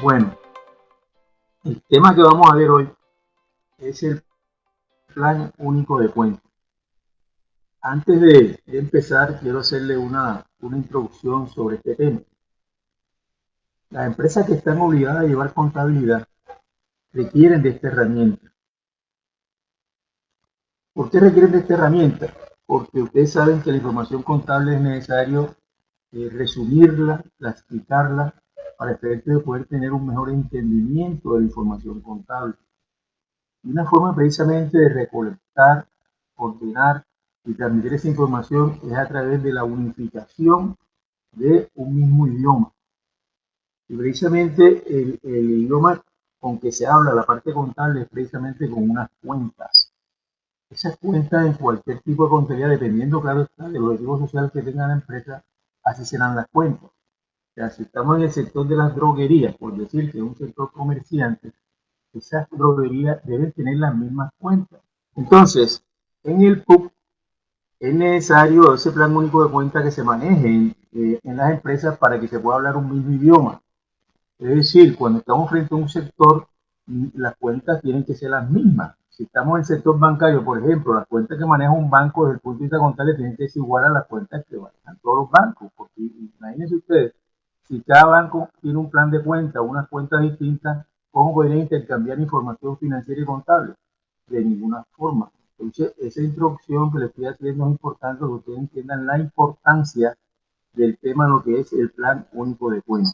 Bueno, el tema que vamos a ver hoy es el plan único de cuenta. Antes de empezar, quiero hacerle una introducción sobre este tema. Las empresas que están obligadas a llevar contabilidad requieren de esta herramienta. ¿Por qué requieren de esta herramienta? Porque ustedes saben que la información contable es necesario resumirla, clasificarla, para efecto de poder tener un mejor entendimiento de la información contable. Y una forma precisamente de recolectar, ordenar y transmitir esa información es a través de la unificación de un mismo idioma. Y precisamente el idioma con que se habla la parte contable es precisamente con unas cuentas. Esas cuentas en cualquier tipo de contabilidad, dependiendo, claro está, del objetivo social que tenga la empresa, así serán las cuentas. O sea, si estamos en el sector de las droguerías, por decir que es un sector comerciante, esas droguerías deben tener las mismas cuentas. Entonces, en el PUC es necesario ese plan único de cuenta que se maneje en las empresas para que se pueda hablar un mismo idioma. Es decir, cuando estamos frente a un sector, las cuentas tienen que ser las mismas. Si estamos en el sector bancario, por ejemplo, las cuentas que maneja un banco desde el punto de vista contable tienen que ser igual a las cuentas que manejan todos los bancos. Porque imagínense ustedes, si cada banco tiene un plan de cuenta, unas cuentas distintas, ¿cómo podrían intercambiar información financiera y contable? De ninguna forma. Entonces, esa introducción que les estoy haciendo es importante que ustedes entiendan la importancia del tema de lo que es el plan único de cuenta.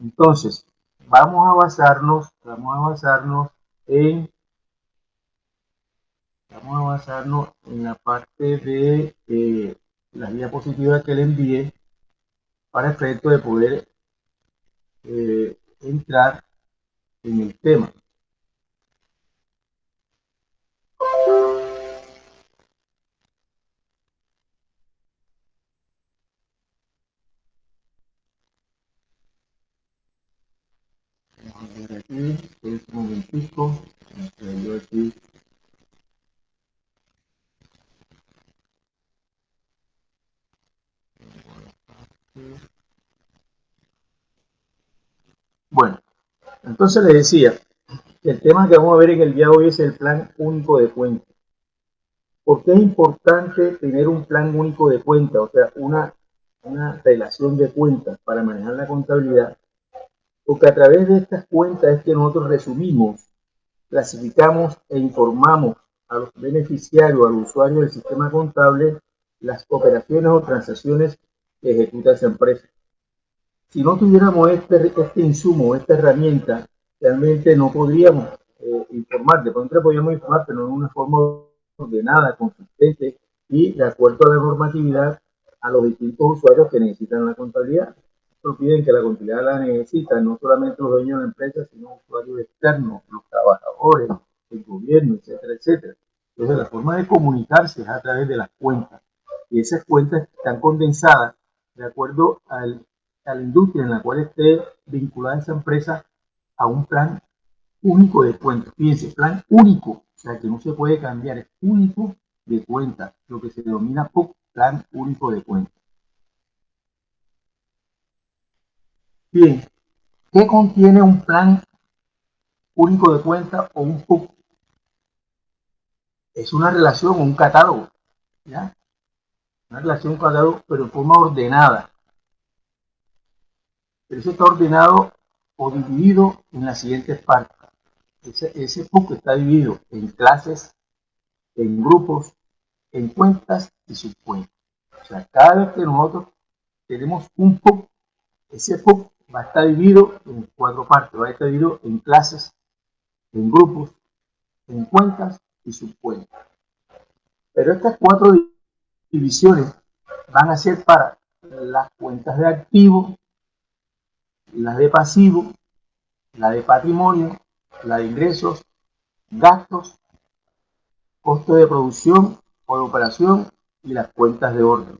Entonces, en, vamos a basarnos en la parte de las diapositivas que le envié para efecto de poder entrar en el tema. Vamos a ver aquí, un momentico, yo aquí. Bueno, entonces le decía que el tema que vamos a ver en el día de hoy es el plan único de cuenta. ¿Por qué es importante tener un plan único de cuenta? O sea, una relación de cuentas para manejar la contabilidad. Porque a través de estas cuentas es que nosotros resumimos, clasificamos e informamos a los beneficiarios, al usuario del sistema contable, las operaciones o transacciones que ejecuta esa empresa. Si no tuviéramos este insumo, esta herramienta, realmente no podríamos informar. De pronto podríamos informar, pero no de una forma ordenada, consistente y de acuerdo a la normatividad a los distintos usuarios que necesitan la contabilidad. Esto piden que la contabilidad la necesitan no solamente los dueños de la empresa, sino usuarios externos, los trabajadores, el gobierno, etcétera, etcétera. Entonces, la forma de comunicarse es a través de las cuentas. Y esas cuentas están condensadas de acuerdo a la industria en la cual esté vinculada esa empresa a un plan único de cuenta. Fíjense, plan único, o sea que no se puede cambiar, es único de cuenta, lo que se denomina PUC, plan único de cuenta. Bien, ¿qué contiene un plan único de cuenta o un PUC? Es una relación, un catálogo, ¿ya? Una relación, un catálogo, pero en forma ordenada. Pero eso está ordenado o dividido en las siguientes partes. Ese PUC está dividido en clases, en grupos, en cuentas y subcuentas. O sea, cada vez que nosotros tenemos un PUC, ese PUC va a estar dividido en 4 partes, va a estar dividido en clases, en grupos, en cuentas y subcuentas. Pero estas 4 divisiones van a ser para las cuentas de activo, las de pasivo, la de patrimonio, la de ingresos, gastos, costo de producción o de operación y las cuentas de orden.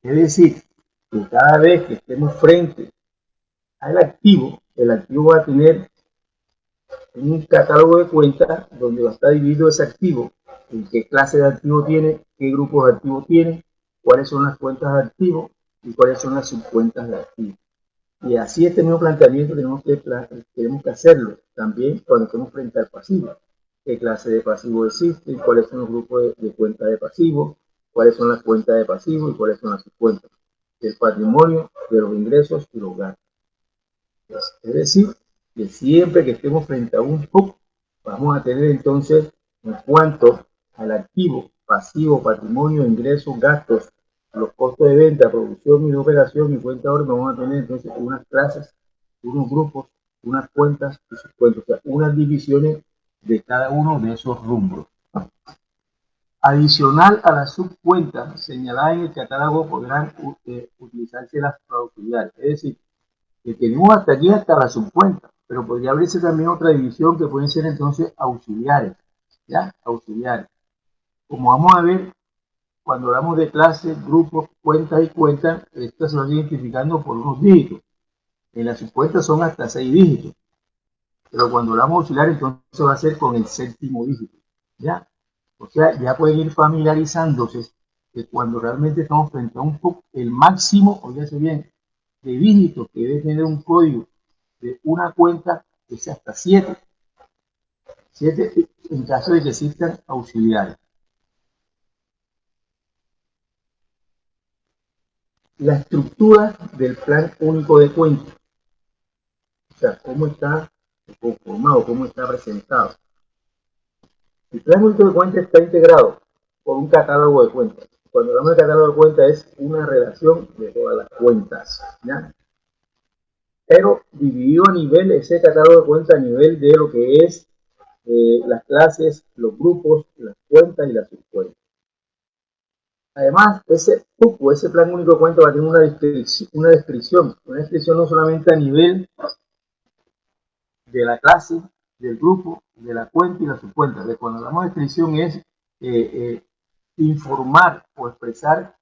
Es decir, que cada vez que estemos frente al activo, el activo va a tener un catálogo de cuentas donde va a estar dividido ese activo, en qué clase de activo tiene, qué grupos de activos tiene, cuáles son las cuentas de activo y cuáles son las subcuentas de activo. Y así este mismo planteamiento tenemos que hacerlo también cuando estemos frente al pasivo. ¿Qué clase de pasivo existe? ¿Cuáles son los grupos de cuentas de pasivo? ¿Cuáles son las cuentas de pasivo y cuáles son las subcuentas? Del patrimonio, de los ingresos y los gastos. Es decir, que siempre que estemos frente a un PUC, vamos a tener entonces, en cuanto al activo, pasivo, patrimonio, ingresos, gastos, los costos de venta, producción y de operación y cuenta de orden, vamos a tener entonces unas clases, unos grupos, unas cuentas y sus cuentas, o sea, unas divisiones de cada uno de esos rumbros. Adicional a las subcuentas señaladas en el catálogo podrán utilizarse las auxiliares, es decir, que tenemos hasta aquí hasta la subcuenta, pero podría abrirse también otra división que pueden ser entonces auxiliares, ¿ya? Auxiliares. Como vamos a ver, cuando hablamos de clases, grupos, cuentas y cuentas, estas se van identificando por unos dígitos. En las subcuentas son hasta 6 dígitos, pero cuando hablamos de auxiliares, entonces va a ser con el séptimo dígito, ¿ya? O sea, ya pueden ir familiarizándose que cuando realmente estamos frente a un PUC, el máximo, oígase bien, de dígitos que debe tener un código de una cuenta es hasta 7. 7 en caso de que existan auxiliares. La estructura del plan único de cuenta. O sea, cómo está conformado, cómo está presentado. El plan único de cuenta está integrado por un catálogo de cuentas. Cuando hablamos de catálogo de cuentas es una relación de todas las cuentas, ¿ya? Pero dividido a nivel, ese catálogo de cuentas a nivel de lo que es las clases, los grupos, las cuentas y las subcuentas. Además, ese PUC, ese plan único de cuenta va a tener una descripción no solamente a nivel de la clase, del grupo, de la cuenta y la subcuenta. De cuando hablamos de descripción es informar o expresar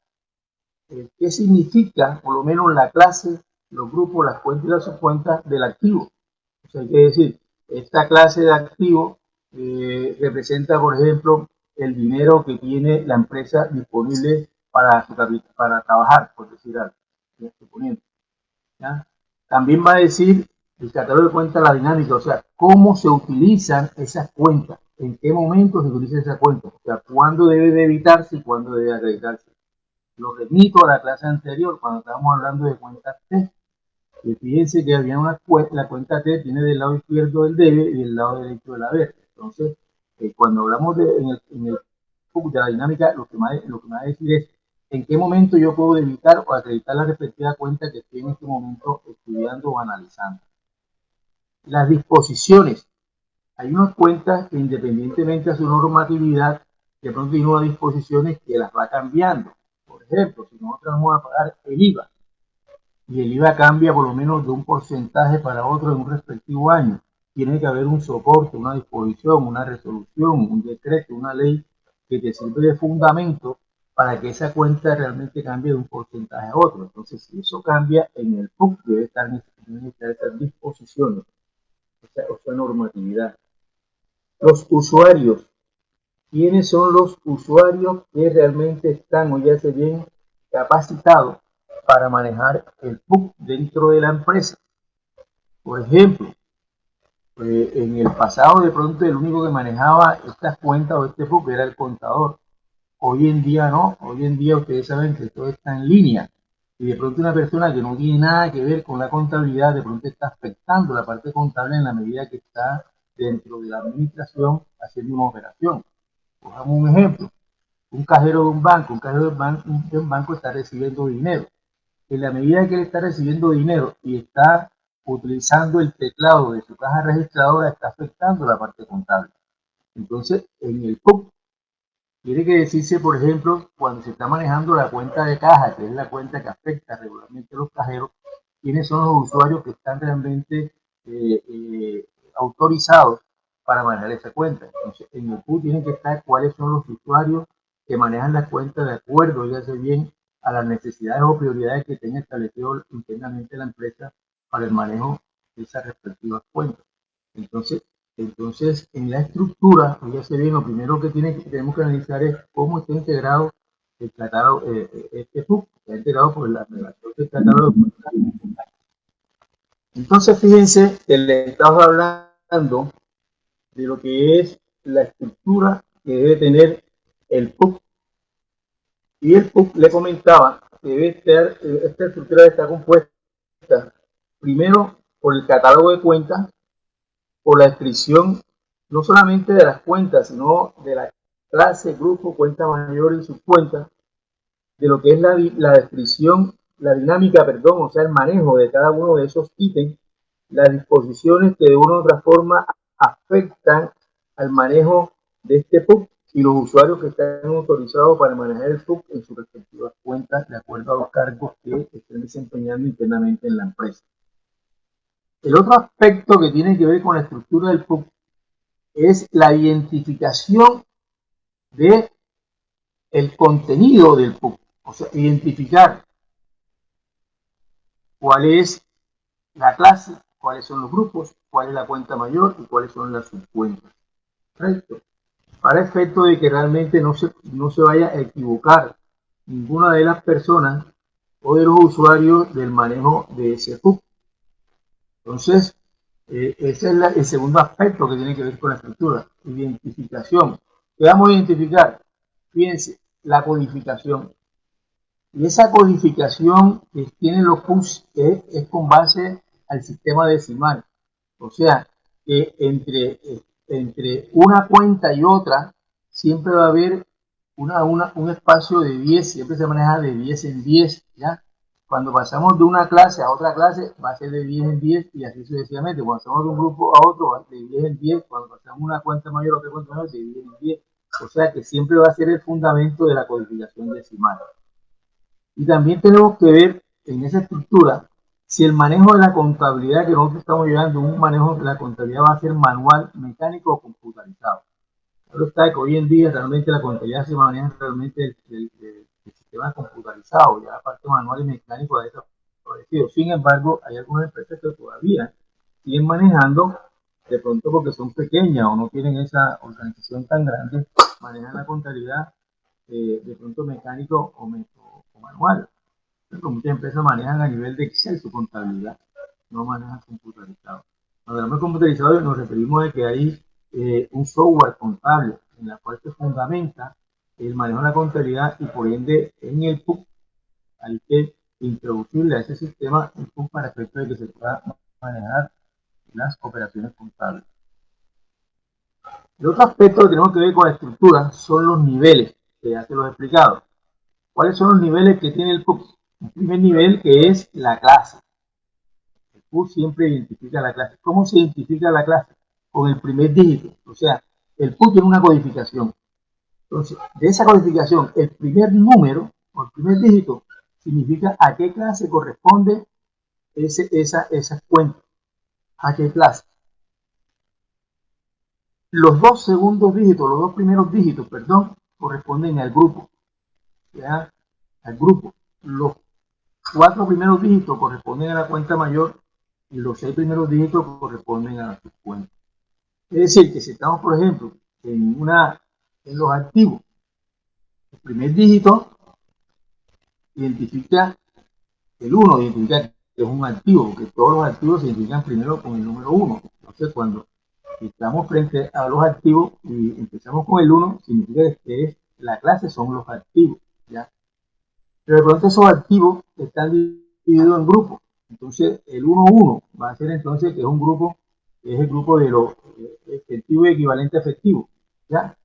qué significa, por lo menos, la clase, los grupos, las cuentas y las subcuentas del activo. O sea, hay que decir, esta clase de activo representa, por ejemplo, el dinero que tiene la empresa disponible para trabajar, por decir algo, suponiendo, ¿ya? También va a decir el catálogo de cuentas la dinámica, o sea, cómo se utilizan esas cuentas, en qué momento se utiliza esa cuenta, o sea, cuándo debe debitarse y cuándo debe acreditarse. Lo remito a la clase anterior, cuando estábamos hablando de cuentas T. Y fíjense que había la cuenta T tiene del lado izquierdo del debe y del lado derecho del haber. Entonces, cuando hablamos en el de la dinámica, lo que me va a decir es en qué momento yo puedo debitar o acreditar la respectiva cuenta que estoy en este momento estudiando o analizando. Las disposiciones. Hay unas cuentas que independientemente de su normatividad, de pronto hay unas disposiciones que las va cambiando. Por ejemplo, si nosotros vamos a pagar el IVA, y el IVA cambia por lo menos de un porcentaje para otro en un respectivo año, tiene que haber un soporte, una disposición, una resolución, un decreto, una ley que te sirve de fundamento para que esa cuenta realmente cambie de un porcentaje a otro. Entonces, si eso cambia, en el PUC deben estar esas disposiciones, esa normatividad. Los usuarios. ¿Quiénes son los usuarios que realmente están o ya se bien capacitados para manejar el PUC dentro de la empresa? Por ejemplo, en el pasado de pronto el único que manejaba estas cuentas o este PUC era el contador. Hoy en día no, hoy en día ustedes saben que todo está en línea y de pronto una persona que no tiene nada que ver con la contabilidad de pronto está afectando la parte contable en la medida que está dentro de la administración haciendo una operación. Pongamos un ejemplo, un cajero de un banco está recibiendo dinero. En la medida que él está recibiendo dinero y está utilizando el teclado de su caja registradora, está afectando la parte contable. Entonces, en el PUC, tiene que decirse, por ejemplo, cuando se está manejando la cuenta de caja, que es la cuenta que afecta regularmente a los cajeros, quiénes son los usuarios que están realmente autorizados para manejar esa cuenta. Entonces, en el PUC tienen que estar cuáles son los usuarios que manejan la cuenta de acuerdo, ya sea bien, a las necesidades o prioridades que tenga establecido internamente la empresa para el manejo de esas respectivas cuentas. Entonces, en la estructura, ya se ve, lo primero que tenemos que analizar es cómo está integrado el catálogo, este PUC, está integrado por la relación del catálogo de cuentas Entonces, fíjense que le estaba hablando de lo que es la estructura que debe tener el PUC. Y el PUC le comentaba que debe estar, esta estructura está compuesta primero por el catálogo de cuentas, por la descripción no solamente de las cuentas, sino de la clase, grupo, cuenta mayor y subcuentas, de lo que es la descripción, la dinámica, perdón, o sea, el manejo de cada uno de esos ítems, las disposiciones que de una u otra forma afectan al manejo de este PUC y los usuarios que están autorizados para manejar el PUC en sus respectivas cuentas de acuerdo a los cargos que estén desempeñando internamente en la empresa. El otro aspecto que tiene que ver con la estructura del PUC es la identificación de el contenido del PUC, o sea, identificar cuál es la clase, cuáles son los grupos, cuál es la cuenta mayor y cuáles son las subcuentas. ¿Correcto? Para efecto de que realmente no se vaya a equivocar ninguna de las personas o de los usuarios del manejo de ese PUC. Entonces, ese es el segundo aspecto que tiene que ver con la estructura, identificación. ¿Qué vamos a identificar? Fíjense, la codificación. Y esa codificación que tienen los PUCs es con base al sistema decimal. O sea, que entre una cuenta y otra siempre va a haber un espacio de 10, siempre se maneja de 10 en 10, ¿ya? Cuando pasamos de una clase a otra clase va a ser de 10 en 10 y así sucesivamente. Cuando pasamos de un grupo a otro va a ser de 10 en 10, cuando pasamos una cuenta mayor a otra cuenta mayor de 10 en 10. O sea que siempre va a ser el fundamento de la codificación decimal. Y también tenemos que ver en esa estructura si el manejo de la contabilidad que nosotros estamos llevando, un manejo de la contabilidad va a ser manual, mecánico o computarizado. Claro está que hoy en día realmente la contabilidad se maneja realmente del sistema computarizado, ya la parte manual y mecánico ha desaparecido. Sin embargo, hay algunas empresas que todavía siguen manejando, de pronto porque son pequeñas o no tienen esa organización tan grande, manejan la contabilidad de pronto mecánico o manual. Pero muchas empresas manejan a nivel de Excel su contabilidad, no manejan computarizado. Cuando hablamos de computarizado nos referimos a que hay un software contable en la cual se fundamenta el manejo de la contabilidad y por ende en el PUC hay que introducirle a ese sistema el PUC para efecto de que se pueda manejar las operaciones contables. El otro aspecto que tenemos que ver con la estructura son los niveles, que ya se los he explicado. ¿Cuáles son los niveles que tiene el PUC? El primer nivel que es la clase. El PUC siempre identifica la clase. ¿Cómo se identifica la clase? Con el primer dígito. O sea, el PUC tiene una codificación. Entonces, de esa codificación, el primer número o el primer dígito significa a qué clase corresponde esa cuenta. A qué clase. Los dos segundos dígitos, los dos primeros dígitos, perdón, corresponden al grupo. ¿Ya? Al grupo. Los cuatro primeros dígitos corresponden a la cuenta mayor y los 6 primeros dígitos corresponden a la subcuenta. Es decir, que si estamos, por ejemplo, en los activos, el primer dígito identifica el 1, identifica que es un activo, porque todos los activos se identifican primero con el número 1. Entonces, cuando estamos frente a los activos y empezamos con el 1, significa que la clase son los activos, ¿ya? Pero de pronto esos activos están divididos en grupos. Entonces, el 1-1 va a ser entonces que es un grupo, que es el grupo de los efectivo y equivalente a efectivo, ¿ya?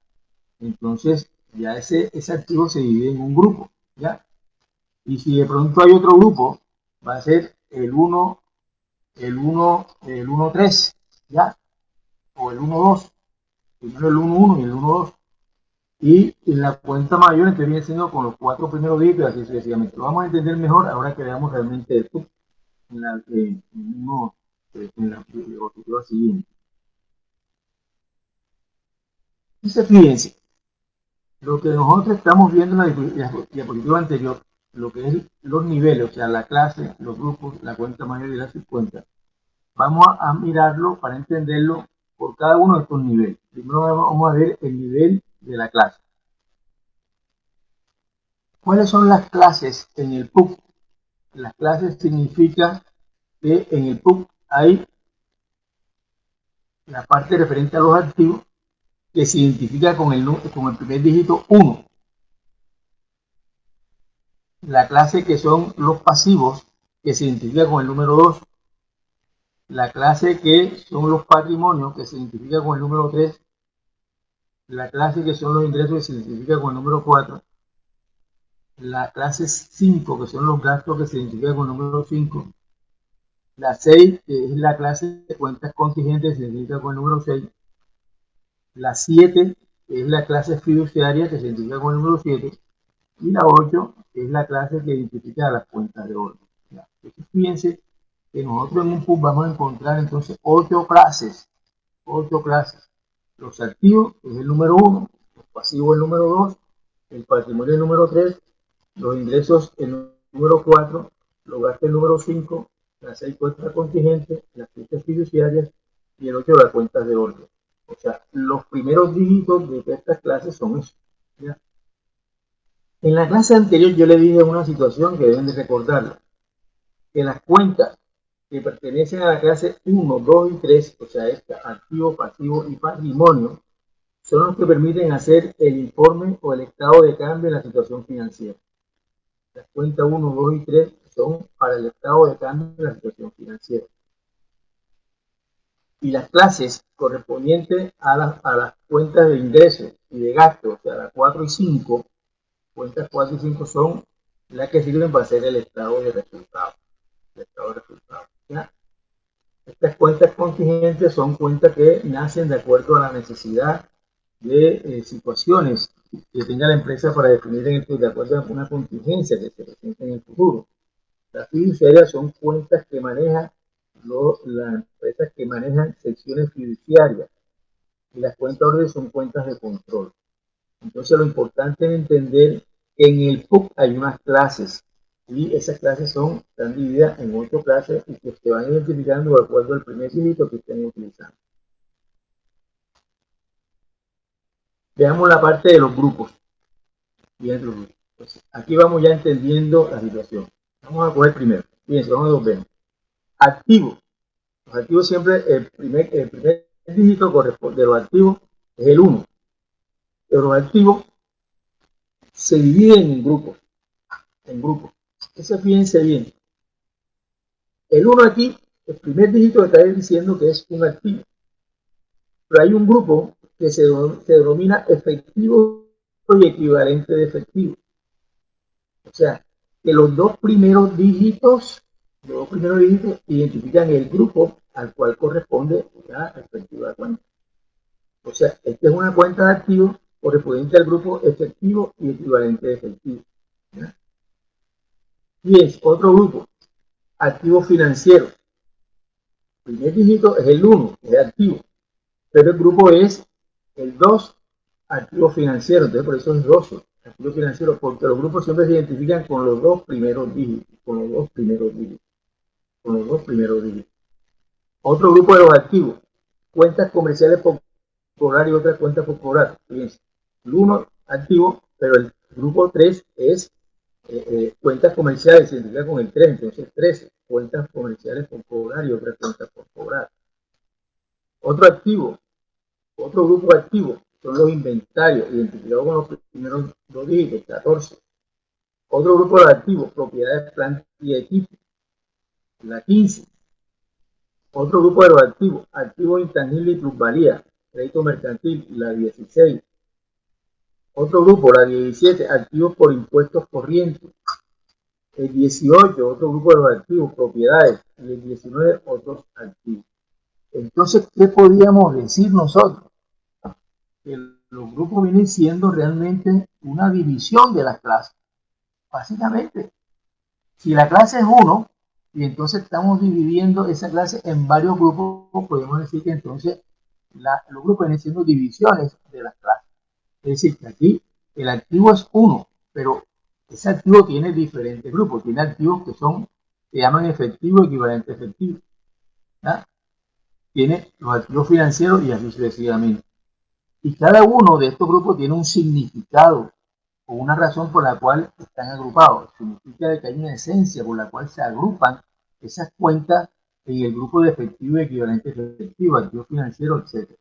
Entonces, ya ese activo se divide en un grupo, ¿ya? Y si de pronto hay otro grupo, va a ser el 1, el 1-3, ¿ya? O el 1-2, primero el 1-1 y el 1-2. Y en la cuenta mayor entonces viene siendo con los cuatro primeros dígitos, así sucesivamente. Lo vamos a entender mejor ahora que veamos realmente esto en la diapositiva siguiente. Entonces, fíjense, lo que nosotros estamos viendo en la diapositiva anterior, lo que es los niveles, o sea, la clase, los grupos, la cuenta mayor y la subcuenta, vamos a mirarlo para entenderlo por cada uno de estos niveles. Primero vamos a ver el nivel de la clase. ¿Cuáles son las clases en el PUC? Las clases significa que en el PUC hay la parte referente a los activos que se identifica con el primer dígito 1. La clase que son los pasivos, que se identifica con el número 2. La clase que son los patrimonios, que se identifica con el número 3. La clase que son los ingresos, que se identifica con el número 4. La clase 5, que son los gastos, que se identifica con el número 5. La 6, que es la clase de cuentas contingentes, que se identifica con el número 6. La 7, que es la clase fiduciaria, que se identifica con el número 7. Y la 8, que es la clase que identifica las cuentas de orden. Entonces, fíjense que nosotros en un PUB vamos a encontrar entonces 8 clases. 8 clases. Los activos, que es el número 1, los pasivos, el número 2, el patrimonio, el número 3, los ingresos, el número 4, los gastos, el número 5, las 6 cuentas contingentes, las cuentas fiduciarias y el 8 las cuentas de orden. O sea, los primeros dígitos de estas clases son esos. ¿Ya? En la clase anterior yo le dije una situación que deben de recordarlo, que las cuentas que pertenecen a la clase 1, 2 y 3, o sea, activo, pasivo y patrimonio, son los que permiten hacer el informe o el estado de cambio en la situación financiera. Las cuentas 1, 2 y 3 son para el estado de cambio en la situación financiera. Y las clases correspondientes a las cuentas de ingresos y de gastos, o sea, las 4 y 5, cuentas 4 y 5 son las que sirven para hacer el estado de resultados. ¿Ya? Estas cuentas contingentes son cuentas que nacen de acuerdo a la necesidad de situaciones que tenga la empresa para definir de acuerdo a una contingencia que se presente en el futuro. Las fiduciarias son cuentas que manejan las empresas que manejan secciones fiduciarias y las cuentas orden son cuentas de control. Entonces lo importante es entender que en el PUB hay unas clases y esas clases están divididas en 8 clases y que se van identificando de acuerdo al primer dígito que estén utilizando. Veamos la parte de los grupos. Pues aquí vamos ya entendiendo la situación. Vamos a coger primero. Fíjense, vamos a dos veces. Activos. Los activos siempre, el primer dígito de los activos es el 1. Pero los activos se dividen en grupos. Eso fíjense bien. El 1 aquí, el primer dígito está diciendo que es un activo. Pero hay un grupo que se denomina efectivo y equivalente de efectivo. O sea, que los dos primeros dígitos identifican el grupo al cual corresponde la respectiva cuenta. O sea, esta es una cuenta de activos correspondiente al grupo efectivo y equivalente de efectivo. ¿Ya? Y es otro grupo, activo financiero. El primer dígito es el 1, es activo, pero el grupo es el 2, activo financiero. Entonces, por eso es 12, activo financiero, porque los grupos siempre se identifican con los dos primeros dígitos. Otro grupo de los activos, cuentas comerciales por cobrar y otras cuentas por cobrar. Fíjense, el 1 activo, pero el grupo 3 es cuentas comerciales, se identifica con el 3, entonces 13, cuentas comerciales por cobrar y otras cuentas por cobrar. Otro grupo activo son los inventarios, identificados con los primeros dos dígitos, 14. Otro grupo de activos, propiedades, plantas y equipos, la 15. Otro grupo de los activos, activos intangibles y plusvalía, crédito mercantil, la 16. Otro grupo, la 17, activos por impuestos corrientes. El 18, otro grupo de los activos, propiedades. Y el 19, otros activos. Entonces, ¿qué podríamos decir nosotros? Que los grupos vienen siendo realmente una división de las clases. Básicamente, si la clase es 1, y entonces estamos dividiendo esa clase en varios grupos, podemos decir que entonces los grupos vienen siendo divisiones de las clases. Es decir, que aquí el activo es 1, pero ese activo tiene diferentes grupos. Tiene activos que llaman efectivo, equivalente efectivo. ¿Ya? Tiene los activos financieros y así sucesivamente. Y cada uno de estos grupos tiene un significado o una razón por la cual están agrupados. Significa que hay una esencia por la cual se agrupan esas cuentas en el grupo de efectivo y equivalente efectivo, activo financiero, etc.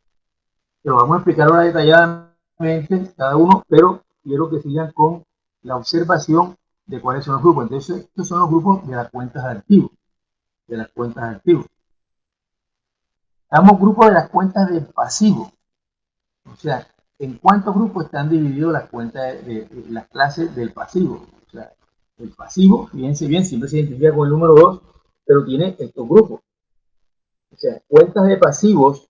Lo vamos a explicar ahora detalladamente cada uno, pero quiero que sigan con la observación de cuáles son los grupos. Entonces, estos son los grupos de las cuentas de activos. De las cuentas de activos. Damos grupos de las cuentas de pasivo. O sea, ¿en cuántos grupos están divididos las cuentas de las clases del pasivo? O sea, el pasivo, fíjense bien, siempre se identifica con el número 2, pero tiene estos grupos. O sea, cuentas de pasivos,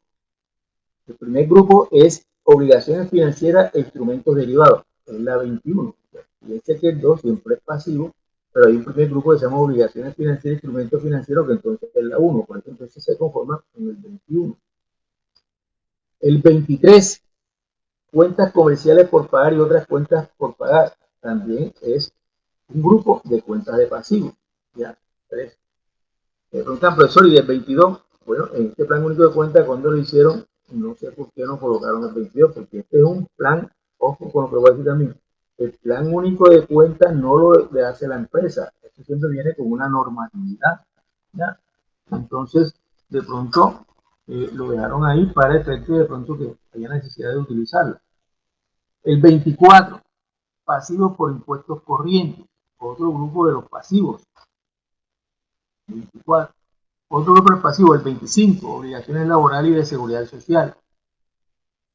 el primer grupo es obligaciones financieras e instrumentos derivados, es la 21. Fíjense que el 2 siempre es pasivo, pero hay un primer grupo que se llama obligaciones financieras e instrumentos financieros, que entonces es la 1, por eso entonces se conforma con el 21. El 23, cuentas comerciales por pagar y otras cuentas por pagar, también es un grupo de cuentas de pasivo. Ya, 3. Me preguntan, profesor, ¿y el 22? Bueno, en este plan único de cuentas, cuando lo hicieron, no sé por qué no colocaron el 22, porque este es un plan, ojo con lo que voy a decir también, el plan único de cuentas no lo le hace la empresa, esto siempre viene con una normatividad, ¿ya? Entonces, de pronto, lo dejaron ahí para efecto de pronto que haya necesidad de utilizarlo. El 24, pasivos por impuestos corrientes, otro grupo de los pasivos. 24. Otro grupo de pasivos, el 25, obligaciones laborales y de seguridad social.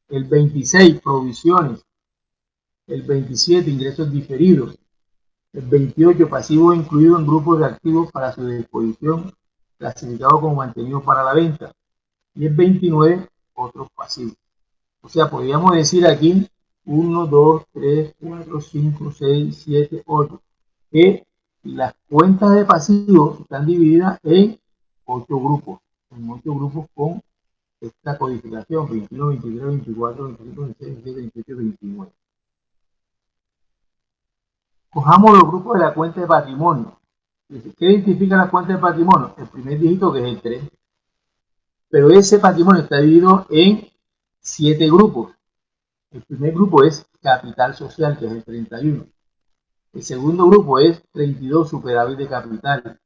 El 26, provisiones. El 27, ingresos diferidos. El 28, pasivos incluidos en grupos de activos para su disposición, clasificados como mantenidos para la venta. Y el 29, otros pasivos. O sea, podríamos decir aquí 1, 2, 3, 4, 5, 6, 7, 8, que las cuentas de pasivos están divididas en 8 grupos, con esta codificación: 21, 23, 24, 25, 26, 27, 28, 29. Cojamos los grupos de la cuenta de patrimonio. ¿Qué identifica la cuenta de patrimonio? El primer dígito, que es el 3. Pero ese patrimonio está dividido en 7 grupos. El primer grupo es capital social, que es el 31. El segundo grupo es 32, superávit de capital.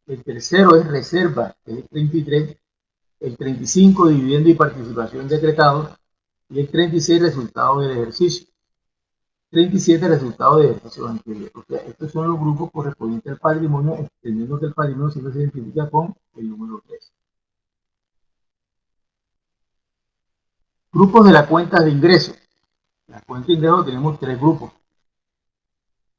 El tercero es reserva, que es el 33. El 35, dividendo y participación decretados. Y el 36, resultado del ejercicio. 37, resultado de ejercicio anterior. O sea, estos son los grupos correspondientes al patrimonio, entendiendo que el patrimonio siempre se identifica con el número 3. Grupos de la cuenta de ingresos. La cuenta de ingresos tenemos 3 grupos.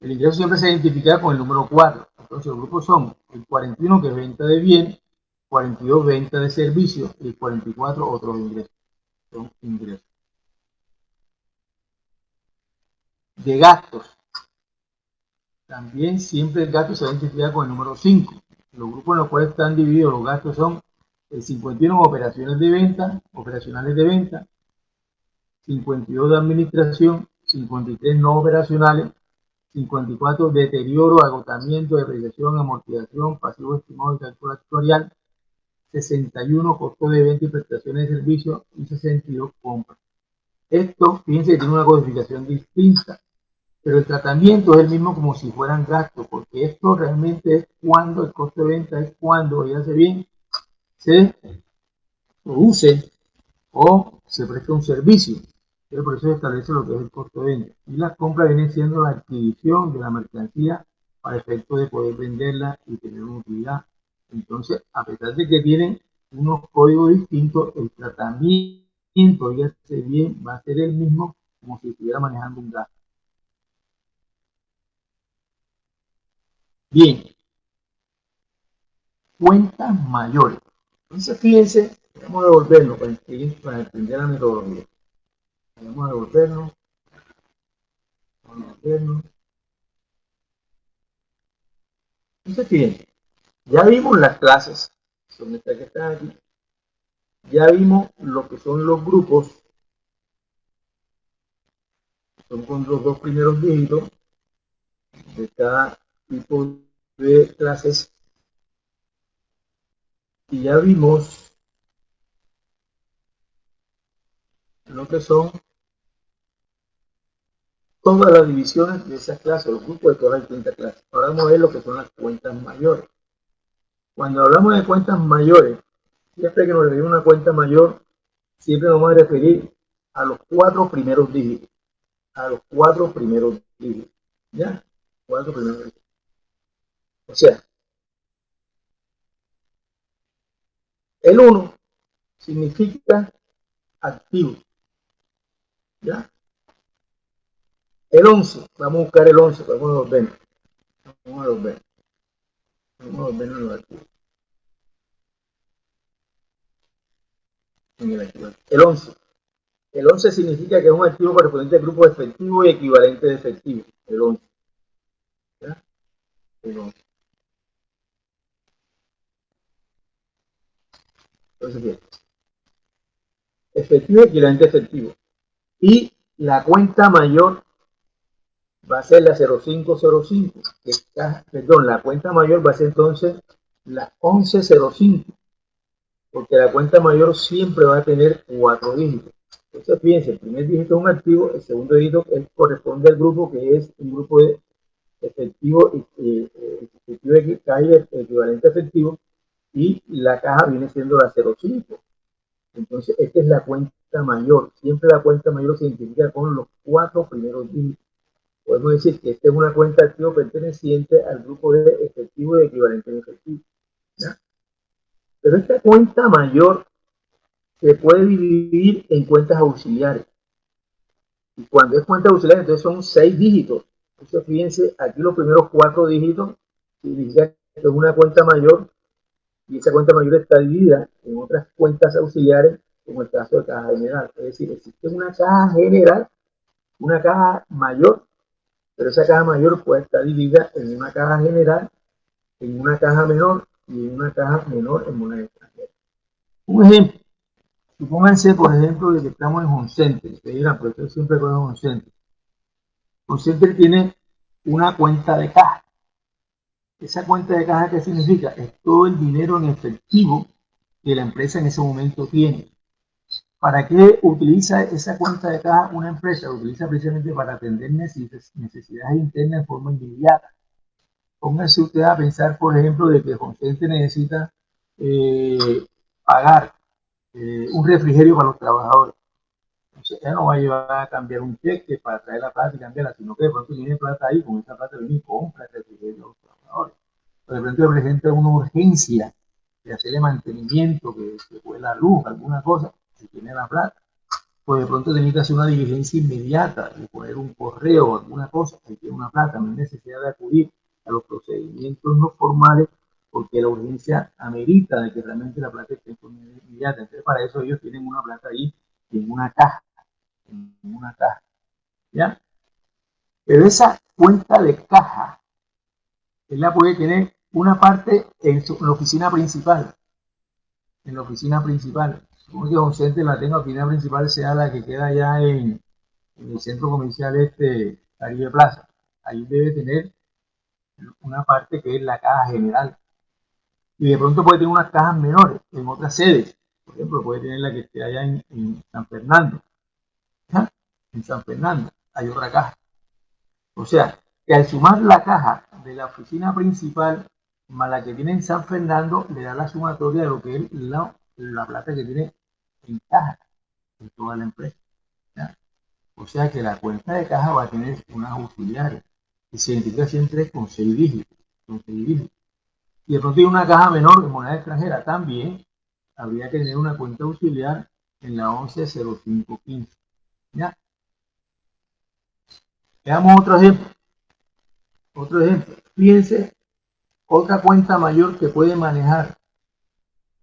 El ingreso siempre se identifica con el número 4. Entonces los grupos son el 41, que es venta de bien, 42, venta de servicios, y el 44, otros ingresos. Son ingresos. De gastos. También siempre el gasto se identifica con el número 5. Los grupos en los cuales están divididos los gastos son el 51, operaciones de venta, operacionales de venta, 52, de administración, 53, no operacionales, 54, deterioro, agotamiento, depreciación, amortización, pasivo estimado de cálculo actuarial, 61, costo de venta y prestaciones de servicio, y 62, compra. Esto, fíjense que tiene una codificación distinta, pero el tratamiento es el mismo como si fueran gastos, porque esto realmente es cuando el costo de venta es cuando, ya se bien, se produce o se presta un servicio. Pero por eso se establece lo que es el costo de venta. Y la compra viene siendo la adquisición de la mercancía para efecto de poder venderla y tener una utilidad. Entonces, a pesar de que tienen unos códigos distintos, el tratamiento, ya se bien, va a ser el mismo como si estuviera manejando un gasto. Bien, cuentas mayores. Entonces, fíjense, vamos a devolvernos para entender la metodología. Vamos a devolvernos, vamos a devolvernos. Entonces, fíjense, ya vimos las clases, son estas que están aquí. Ya vimos lo que son los grupos, son con los 2 primeros dígitos de cada tipo de clases. Y ya vimos lo que son todas las divisiones de esas clases, los grupos de todas las distintas clases. Ahora vamos a ver lo que son las cuentas mayores. Cuando hablamos de cuentas mayores, siempre que nos referimos a una cuenta mayor, siempre nos vamos a referir a los 4 primeros dígitos. A los 4 primeros dígitos. ¿Ya? 4 primeros dígitos. O sea, el 1 significa activo. ¿Ya? El 11, vamos a buscar el 11, vamos a los 20. Vamos a los 20. Vamos a los 20 en los activos. En el activo. El 11. El 11 significa que es un activo correspondiente al grupo efectivo y equivalente de efectivo. El 11. ¿Ya? El 11. Entonces, bien. Efectivo y equivalente efectivo. Y la cuenta mayor va a ser la 0505. Perdón, la cuenta mayor va a ser entonces la 1105. Porque la cuenta mayor siempre va a tener 4 dígitos. Entonces, fíjense, el primer dígito es un activo, el segundo dígito corresponde al grupo que es un grupo de efectivo equivalente efectivo, y la caja viene siendo la 05. Entonces, esta es la cuenta mayor. Siempre la cuenta mayor se identifica con los 4 primeros dígitos. Podemos decir que esta es una cuenta de activo perteneciente al grupo de efectivo y equivalente en efectivo. ¿Ya? Pero esta cuenta mayor se puede dividir en cuentas auxiliares. Y cuando es cuenta auxiliar, entonces son 6 dígitos. Entonces, fíjense, aquí los primeros 4 dígitos significa que es una cuenta mayor, y esa cuenta mayor está dividida en otras cuentas auxiliares, como el caso de caja general. Es decir, existe una caja general, una caja mayor, pero esa caja mayor puede estar dividida en una caja general, en una caja menor y en una caja menor en moneda extranjera. Un ejemplo. Supónganse, por ejemplo, de que estamos en Home Center. Ustedes dirán, pero yo siempre con Home Center. Home Center tiene una cuenta de caja. Esa cuenta de caja, ¿qué significa? Es todo el dinero en efectivo que la empresa en ese momento tiene. ¿Para qué utiliza esa cuenta de caja una empresa? Lo utiliza precisamente para atender necesidades internas de forma inmediata. Pónganse ustedes a pensar, por ejemplo, de que Home Center necesita pagar un refrigerio para los trabajadores. Entonces, ella no va a llevar a cambiar un cheque para traer la plata y cambiarla, sino que de pronto tiene plata ahí, con esa plata viene y compra el refrigerio a los trabajadores. Pero de pronto presenta una urgencia de hacerle mantenimiento, que fue la luz, alguna cosa, si tiene la plata. Pues de pronto tiene que hacer una diligencia inmediata, de poner un correo o alguna cosa, si tiene una plata, no hay necesidad de acudir a los procedimientos no formales, porque la urgencia amerita de que realmente la plata esté inmediata. Entonces, para eso ellos tienen una plata ahí en una caja. En una caja. ¿Ya? Pero esa cuenta de caja, él la puede tener una parte en la oficina principal. En la oficina principal. Supongo que Home Center la tenga, la oficina principal sea la que queda allá en el centro comercial Caribe Plaza. Ahí debe tener una parte que es la caja general. Y de pronto puede tener unas cajas menores en otras sedes. Por ejemplo, puede tener la que esté allá en San Fernando. ¿Ya? En San Fernando hay otra caja. O sea, que al sumar la caja de la oficina principal más la que tiene en San Fernando, le da la sumatoria de lo que es la plata que tiene en caja en toda la empresa. ¿Ya? O sea que la cuenta de caja va a tener unas auxiliares y se identifica siempre con 6 dígitos. Con 6 dígitos. Y de pronto hay una caja menor de moneda extranjera, también habría que tener una cuenta auxiliar en la 110515. ¿Ya? Veamos otro ejemplo. Otro ejemplo. Fíjense, otra cuenta mayor que puede manejar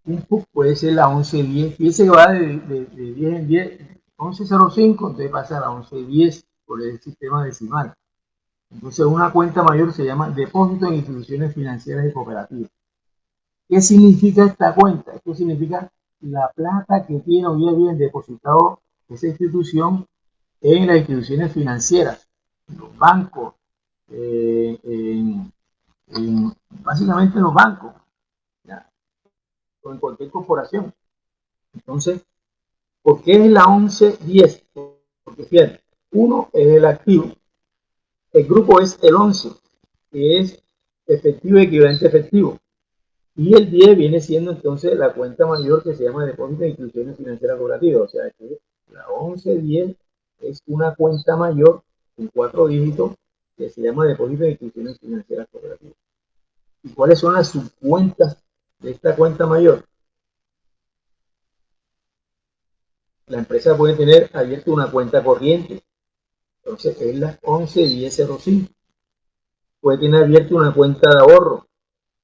un PUC puede ser la 1110. Fíjense que va de 10 en 10, 1105, entonces pasa a la 1110 por el sistema decimal. Entonces una cuenta mayor se llama depósito en instituciones financieras y cooperativas. ¿Qué significa esta cuenta? Esto significa la plata que tiene hoy bien depositado esa institución en las instituciones financieras, en los bancos, básicamente en los bancos, ¿ya? O en cualquier corporación. Entonces, ¿por qué es la 1110? Porque fíjate, uno es el activo, el grupo es el 11, que es efectivo equivalente efectivo. Y el 10 viene siendo entonces la cuenta mayor que se llama depósito de instituciones financieras cooperativas. O sea que la 1110 es una cuenta mayor con 4 dígitos que se llama depósito de instituciones financieras cooperativas. ¿Y cuáles son las subcuentas de esta cuenta mayor? La empresa puede tener abierta una cuenta corriente, entonces es la 111005. Puede tener abierta una cuenta de ahorro,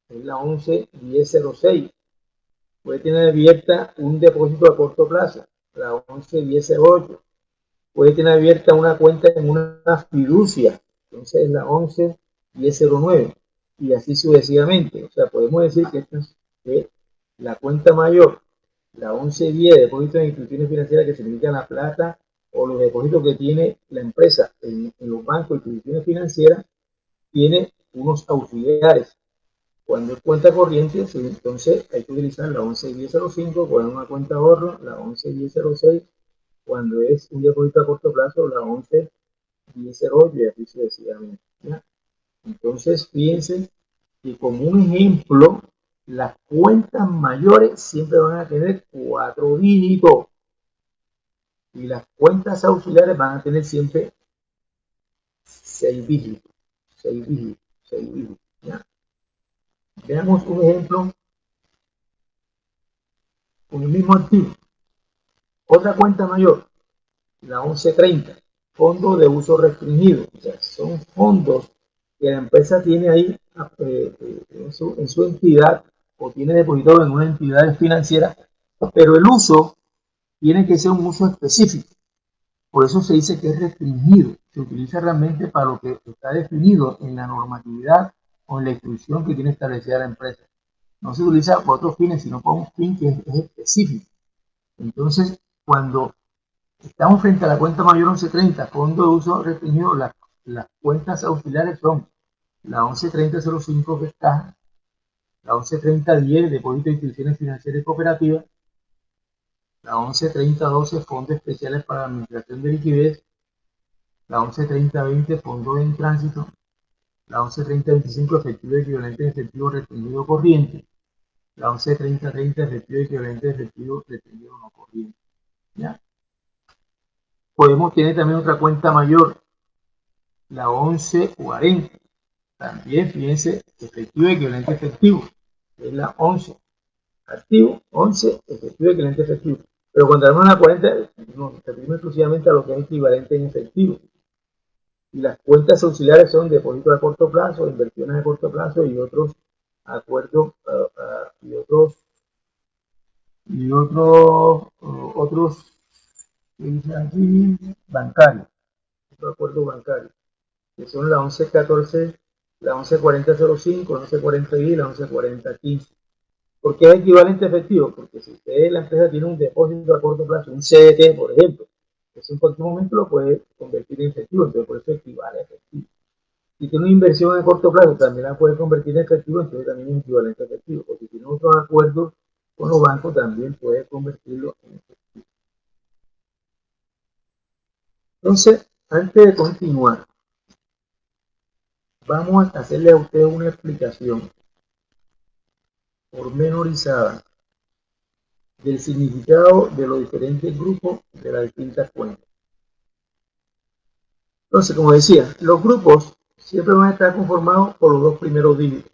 es la 111006. Puede tener abierta un depósito a corto plazo, la 111008. Puede tener abierta una cuenta en una fiducia, entonces es la 111009. Y así sucesivamente. O sea, podemos decir que esta es la cuenta mayor, la 1110, depósito de instituciones financieras, que significa la plata o los depósitos que tiene la empresa en los bancos y instituciones financieras, tiene unos auxiliares. Cuando es cuenta corriente, entonces hay que utilizar la 111005. Cuando es una cuenta de ahorro, la 111006. Cuando es un depósito a corto plazo, la 111008, y así sucesivamente. ¿Ya? Entonces, fíjense que como un ejemplo, las cuentas mayores siempre van a tener 4 dígitos y las cuentas auxiliares van a tener siempre 6 dígitos. 6 dígitos, 6 dígitos. ¿Ya? Veamos un ejemplo con el mismo activo. Otra cuenta mayor, la 1130, fondo de uso restringido. O sea, son fondos que la empresa tiene ahí en su entidad o tiene depositado en una entidad financiera, pero el uso tiene que ser un uso específico. Por eso se dice que es restringido. Se utiliza realmente para lo que está definido en la normatividad o en la instrucción que tiene establecida la empresa. No se utiliza para otros fines, sino para un fin que es específico. Entonces, cuando estamos frente a la cuenta mayor 1130, fondo de uso restringido, las cuentas auxiliares son la 113005, que es caja, la 113010, depósito de instituciones financieras y cooperativas, la 113012, fondos especiales para la administración de liquidez, la 113020, fondo en tránsito, la 113025, efectivo equivalente de efectivo restringido corriente, la 113030, efectivo equivalente de efectivo restringido no corriente. ¿Ya? Podemos tener también otra cuenta mayor, la 1140. También, fíjense, efectivo equivalente efectivo. Es la 11. Activo, 11, efectivo equivalente efectivo. Pero cuando damos una cuenta, nos referimos exclusivamente a lo que es equivalente en efectivo. Y las cuentas auxiliares son depósitos a corto plazo, inversiones a corto plazo y otros acuerdos otros aquí, bancarios, otros acuerdos bancarios, que son la 1114, la 114005, la 1140i, la 114015. ¿Por qué es equivalente efectivo? Porque si usted, la empresa, tiene un depósito a corto plazo, un CDT, por ejemplo, eso en cualquier momento lo puede convertir en efectivo, entonces por eso equivale a efectivo. Si tiene una inversión a corto plazo, también la puede convertir en efectivo, entonces también es equivalente a efectivo. Porque si tiene otros acuerdos con los bancos, también puede convertirlo en efectivo. Entonces, antes de continuar, vamos a hacerle a usted una explicación pormenorizada del significado de los diferentes grupos de las distintas cuentas. Entonces, como decía, los grupos siempre van a estar conformados por los dos primeros dígitos.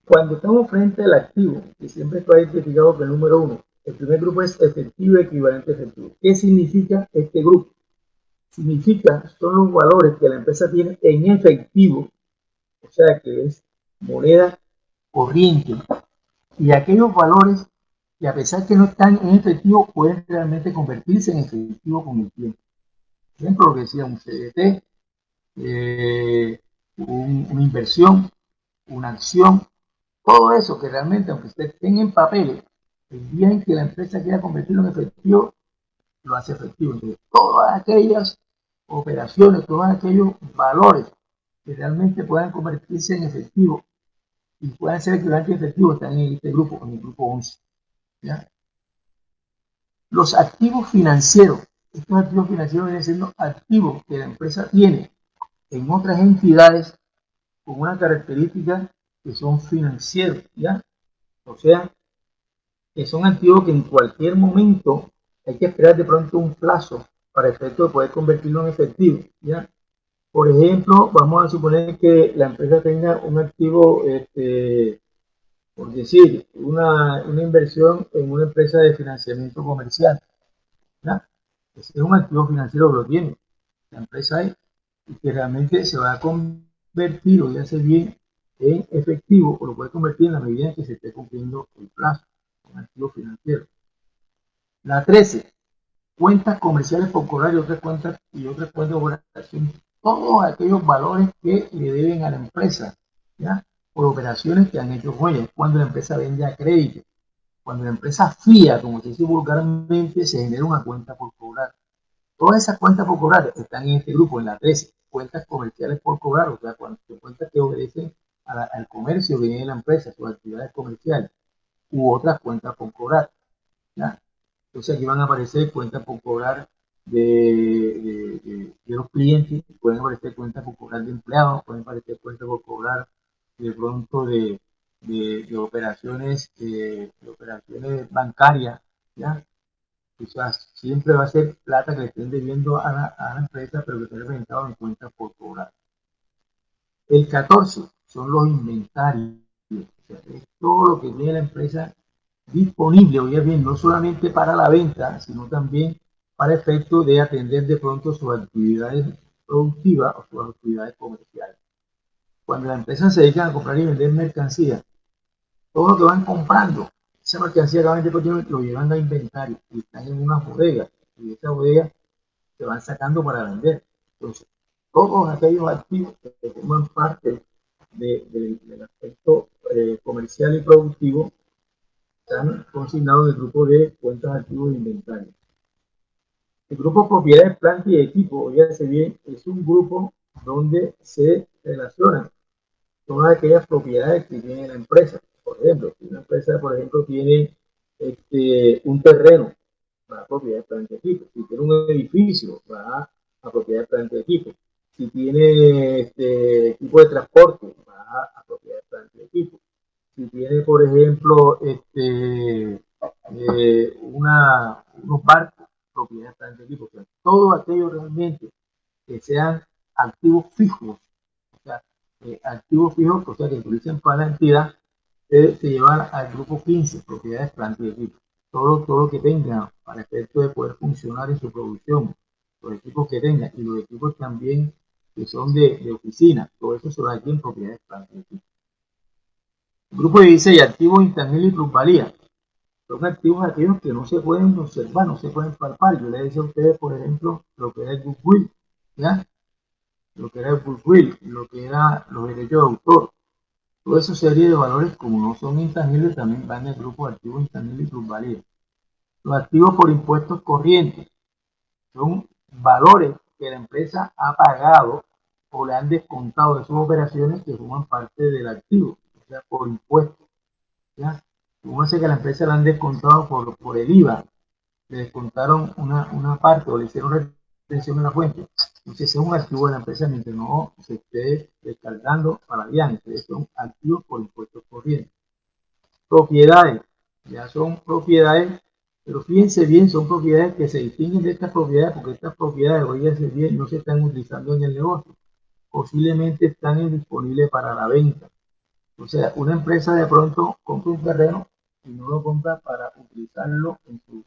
Cuando estamos frente al activo, que siempre está identificado con el número 1, el primer grupo es efectivo equivalente efectivo. ¿Qué significa este grupo? Significa, son los valores que la empresa tiene en efectivo, o sea que es moneda corriente, y aquellos valores que, a pesar que no están en efectivo, pueden realmente convertirse en efectivo con el tiempo. Por ejemplo, lo que decía un CDT, una inversión, una acción, todo eso que realmente, aunque usted tenga en papeles, el día en que la empresa quiera convertirlo en efectivo, lo hace efectivo. Entonces, todas aquellas operaciones, todos aquellos valores que realmente puedan convertirse en efectivo y puedan ser equivalentes a efectivo están en este grupo, en el grupo 11. ¿Ya? Los activos financieros, estos activos financieros vienen siendo activos que la empresa tiene en otras entidades con una característica que son financieros, ¿ya? O sea, que son activos que en cualquier momento hay que esperar de pronto un plazo para efecto de poder convertirlo en efectivo, ¿ya? Por ejemplo, vamos a suponer que la empresa tenga un activo, por decir, una inversión en una empresa de financiamiento comercial, ¿ya? Ese es un activo financiero que lo tiene la empresa ahí y que realmente se va a convertir o ya se bien en efectivo o lo puede convertir en la medida en que se esté cumpliendo el plazo, un activo financiero. La 13, cuentas comerciales por cobrar y otras cuentas de operación, todos aquellos valores que le deben a la empresa, ¿ya? Por operaciones que han hecho con ella, cuando la empresa vende a crédito, cuando la empresa fía, como se dice vulgarmente, se genera una cuenta por cobrar. Todas esas cuentas por cobrar están en este grupo, en la 13, cuentas comerciales por cobrar, o sea, cuentas que obedecen al comercio que tiene la empresa, sus actividades comerciales, u otras cuentas por cobrar, ¿ya? Entonces aquí van a aparecer cuentas por cobrar de los clientes, pueden aparecer cuentas por cobrar de empleados, pueden aparecer cuentas por cobrar de pronto de operaciones bancarias, ¿ya? O sea, siempre va a ser plata que le estén debiendo a la empresa, pero que esté representado en cuentas por cobrar. El 14 son los inventarios. O sea, es todo lo que tiene la empresa disponible, oye bien, no solamente para la venta, sino también para efecto de atender de pronto sus actividades productivas o sus actividades comerciales. Cuando las empresas se dedican a comprar y vender mercancía, todo lo que van comprando, esa mercancía que van a vender lo llevan a inventario y están en una bodega y de esa bodega se van sacando para vender. Entonces, todos aquellos activos que forman parte del aspecto comercial y productivo están consignados en el grupo de cuentas activos de inventario. El grupo propiedades, planta y equipo, ya se bien, es un grupo donde se relacionan todas aquellas propiedades que tiene la empresa. Por ejemplo, si una empresa, por ejemplo, tiene un terreno, va a propiedad de planta y equipo. Si tiene un edificio, va a propiedad de planta y equipo. Si tiene equipo de transporte, va a propiedad de planta y equipo. Si tiene, por ejemplo, unos barcos, propiedad de planta y equipo. O sea, todo aquello realmente que sean activos fijos, o sea, activos fijos, o sea, que utilicen para la entidad, se llevan al grupo 15, propiedades, planta y equipo. Todo lo que tenga para efecto de poder funcionar en su producción, los equipos que tenga y los equipos también que son de oficina, todo eso se va aquí en propiedades, planta y equipo. El grupo 16, activos intangibles y plusvalía. Son activos aquellos que no se pueden observar, no se pueden palpar. Yo le decía a ustedes, por ejemplo, lo que era el goodwill, ¿ya? Lo que era el goodwill, lo que eran los derechos de autor. Toda esa serie de valores, como no son intangibles, también van en el grupo de activos intangibles y plusvalía. Los activos por impuestos corrientes son valores que la empresa ha pagado o le han descontado de sus operaciones que forman parte del activo, o sea, por impuestos, ¿ya? Como hace que la empresa le han descontado por el IVA, le descontaron una parte o le hicieron retención en la fuente. Entonces, es un activo de la empresa mientras no se esté descargando para la DIAN. Entonces, son activos por impuestos corrientes. Propiedades, ya son propiedades, pero fíjense bien, son propiedades que se distinguen de estas propiedades porque estas propiedades, oíganse bien, no se están utilizando en el negocio. Posiblemente están indisponibles para la venta. O sea, una empresa de pronto compra un terreno y no lo compra para utilizarlo en su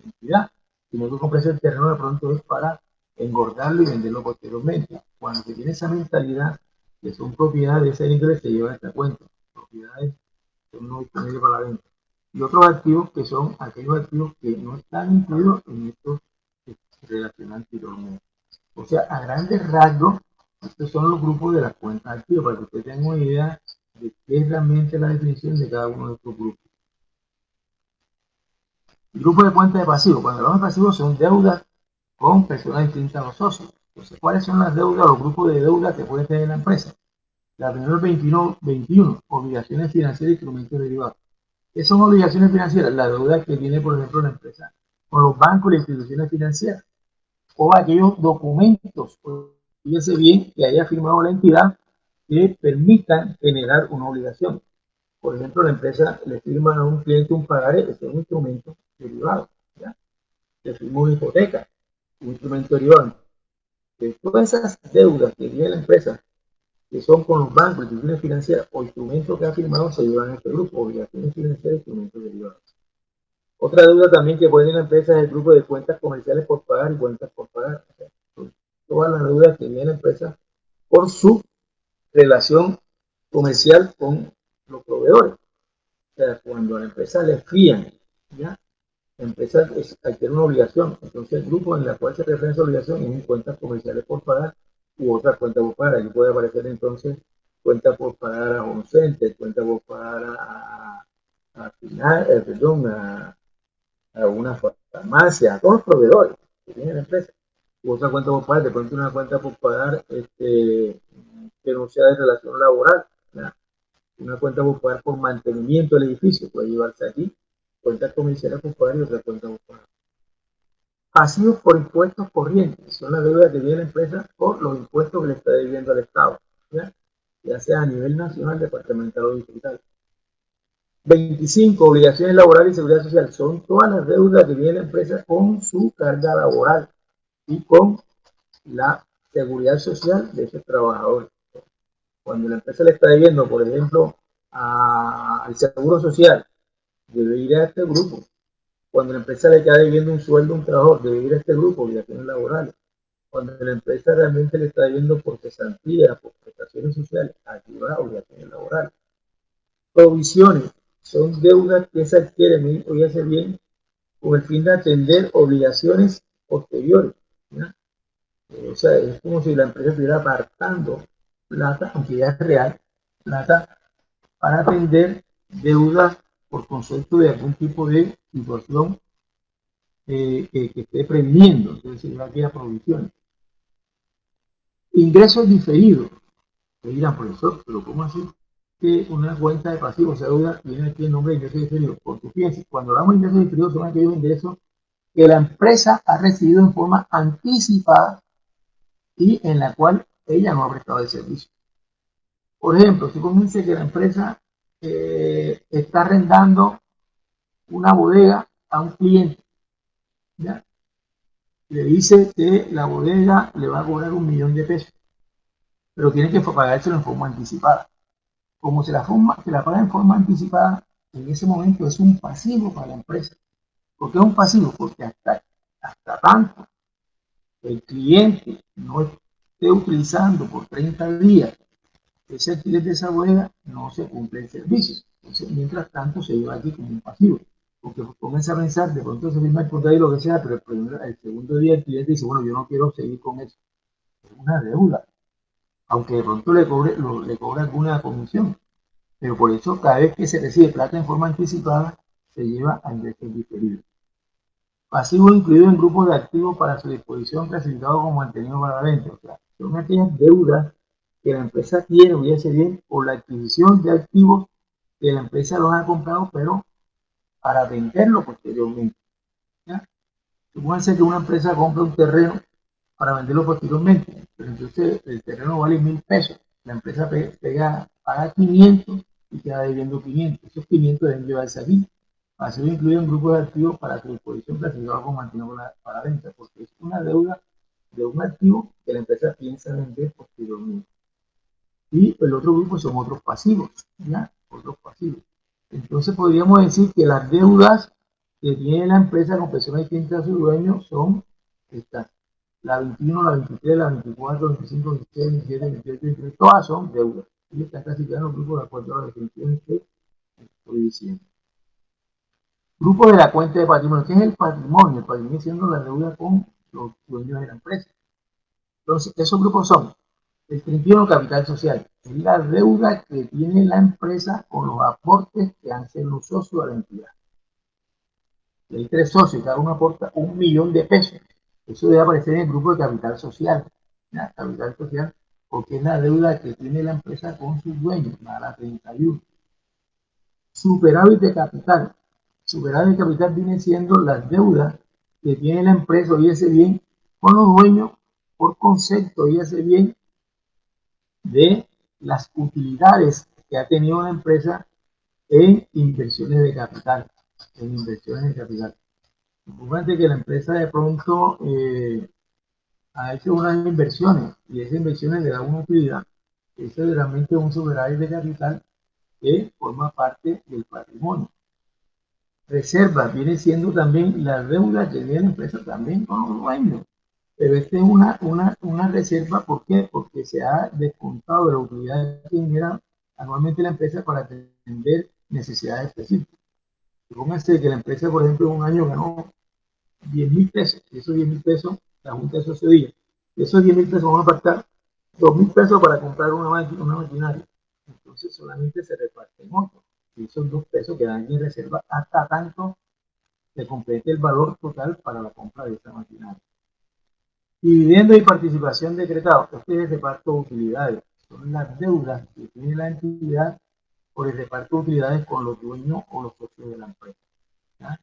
entidad, sino que compra ese terreno de pronto es para engordarlo y venderlo posteriormente. Cuando se tiene esa mentalidad que son propiedades, ese ingreso se lleva a esta cuenta. Propiedades que no disponibles para la venta. Y otros activos que son aquellos activos que no están incluidos en estos que se relacionan anteriormente. O sea, a grandes rasgos, estos son los grupos de las cuentas activas, para que ustedes tengan una idea de qué es realmente la definición de cada uno de estos grupos. El grupo de cuentas de pasivos. Cuando hablamos de pasivos son deudas con personas distintas a los socios. Entonces, ¿cuáles son las deudas, los grupos de deuda que puede tener la empresa? La primera 21, obligaciones financieras y instrumentos derivados. ¿Qué son obligaciones financieras? La deuda que tiene, por ejemplo, la empresa con los bancos y las instituciones financieras. O aquellos documentos, fíjense bien, que haya firmado la entidad que permitan generar una obligación. Por ejemplo, la empresa le firma a un cliente un pagaré, este es un instrumento derivado, ¿ya? Le firma una hipoteca, un instrumento derivado. De todas esas deudas que tiene la empresa, que son con los bancos, instituciones financieras o instrumentos que ha firmado, se llevan a este grupo, obligaciones financieras y instrumentos derivados. Otra deuda también que puede tener la empresa es el grupo de cuentas comerciales por pagar y cuentas por pagar. O sea, todas las deudas que tiene la empresa por su relación comercial con los proveedores. O sea, cuando a la empresa le fían, ¿ya? La empresa adquiere una obligación. Entonces, el grupo en la cual se refiere a esa obligación es en cuentas comerciales por pagar u otra cuenta por pagar. Aquí puede aparecer entonces cuenta por pagar a Home Center, cuenta por pagar a una farmacia, a todos los proveedores que tiene la empresa. U otra cuenta por pagar, de pronto una cuenta por pagar que no sea de relación laboral, ¿ya? Una cuenta por pagar por mantenimiento del edificio, puede llevarse aquí, cuentas comerciales por pagar y otra cuenta por pagar. Pasivos por impuestos corrientes, son las deudas que tiene la empresa por los impuestos que le está debiendo al Estado, ya sea a nivel nacional, departamental o distrital. 25. Obligaciones laborales y seguridad social, son todas las deudas que tiene la empresa con su carga laboral y con la seguridad social de esos trabajadores. Cuando la empresa le está debiendo, por ejemplo, al seguro social, debe ir a este grupo. Cuando la empresa le queda debiendo un sueldo a un trabajador, debe ir a este grupo, obligaciones laborales. Cuando la empresa realmente le está debiendo por cesantía, por prestaciones sociales, aquí va obligaciones laborales. Provisiones son deudas que se adquieren, oígase bien, con el fin de atender obligaciones posteriores, ¿ya? O sea, es como si la empresa estuviera apartando plata, aunque ya es real, plata para atender deudas por concepto de algún tipo de situación que esté prendiendo, entonces se lleva aquí a provisiones. Ingresos diferidos, que dirán, profesor, pero ¿cómo así? Que una cuenta de pasivos, o deuda, viene aquí el nombre de ingresos diferidos. Porque fíjense, cuando hablamos de ingresos diferidos son aquellos ingresos que la empresa ha recibido en forma anticipada y en la cual ella no ha prestado el servicio. Por ejemplo, supónganse que la empresa está arrendando una bodega a un cliente, ¿ya? Le dice que la bodega le va a cobrar 1.000.000 de pesos, pero tiene que pagárselo en forma anticipada. Como se la paga en forma anticipada, en ese momento es un pasivo para la empresa. ¿Por qué es un pasivo? Porque hasta tanto el cliente no esté utilizando por 30 días ese alquiler de esa bodega, no se cumple el servicio. Entonces, mientras tanto, se lleva aquí como un pasivo. Porque comienza a pensar, de pronto se firma el contrato y lo que sea, pero el segundo día el cliente dice, bueno, yo no quiero seguir con eso. Es una deuda. Aunque de pronto le cobre alguna comisión. Pero por eso, cada vez que se recibe plata en forma anticipada, se lleva a ingresos diferidos. Pasivo incluido en grupos de activos para su disposición, clasificado como mantenido para la venta. O sea, son aquellas deudas que la empresa tiene, voy a decir bien, por la adquisición de activos que la empresa los ha comprado, pero para venderlo posteriormente, ¿ya? Supónganse que una empresa compra un terreno para venderlo posteriormente, pero entonces el terreno vale 1.000 pesos, la empresa paga 500 y queda debiendo 500. Esos 500 deben llevarse aquí. Para ser incluido en grupos de activos para su disposición clasificado como mantenido para venta, porque es una deuda de un activo que la empresa piensa vender posteriormente. Y el otro grupo son otros pasivos, ¿ya? Otros pasivos. Entonces podríamos decir que las deudas que tiene la empresa con personas distintas a su dueño son estas. La 21, la 23, la 24, 25, 26, 27, 28, 29, todas son deudas. Y están clasificadas en los grupos de acuerdo a las definiciones que estoy diciendo. Grupo de la cuenta de patrimonio. ¿Qué es el patrimonio? El patrimonio siendo la deuda con los dueños de la empresa. Entonces, esos grupos son el 31, capital social. Es la deuda que tiene la empresa con los aportes que han sido los socios a la entidad. Y hay 3 socios, cada uno aporta 1.000.000 de pesos. Eso debe aparecer en el grupo de capital social. ¿Ya? Capital social, porque es la deuda que tiene la empresa con sus dueños, la 31. Superávit de capital. Superávit de capital viene siendo las deudas que tiene la empresa, oígase bien, con los dueños por concepto, oígase bien, de las utilidades que ha tenido la empresa en inversiones de capital. En inversiones de capital. Fíjate que la empresa de pronto ha hecho unas inversiones y esas inversiones le dan una utilidad. Eso es realmente un superávit de capital que forma parte del patrimonio. Reservas viene siendo también la deuda que tiene la empresa también con los dueños. Pero esta es una reserva, ¿por qué? Porque se ha descontado de la utilidad que genera anualmente la empresa para atender necesidades específicas. Póngase que la empresa, por ejemplo, en un año ganó 10.000 pesos, y esos 10.000 pesos, la Junta de Sociedad, esos 10.000 pesos van a apartar 2.000 pesos para comprar una maquinaria. Entonces solamente se reparten otros. Y esos 2 pesos quedan en reserva hasta tanto se complete el valor total para la compra de esta maquinaria. Dividendos y participación decretados. Este es el reparto de utilidades. Son las deudas que tiene la entidad por el reparto de utilidades con los dueños o los socios de la empresa. ¿Ya?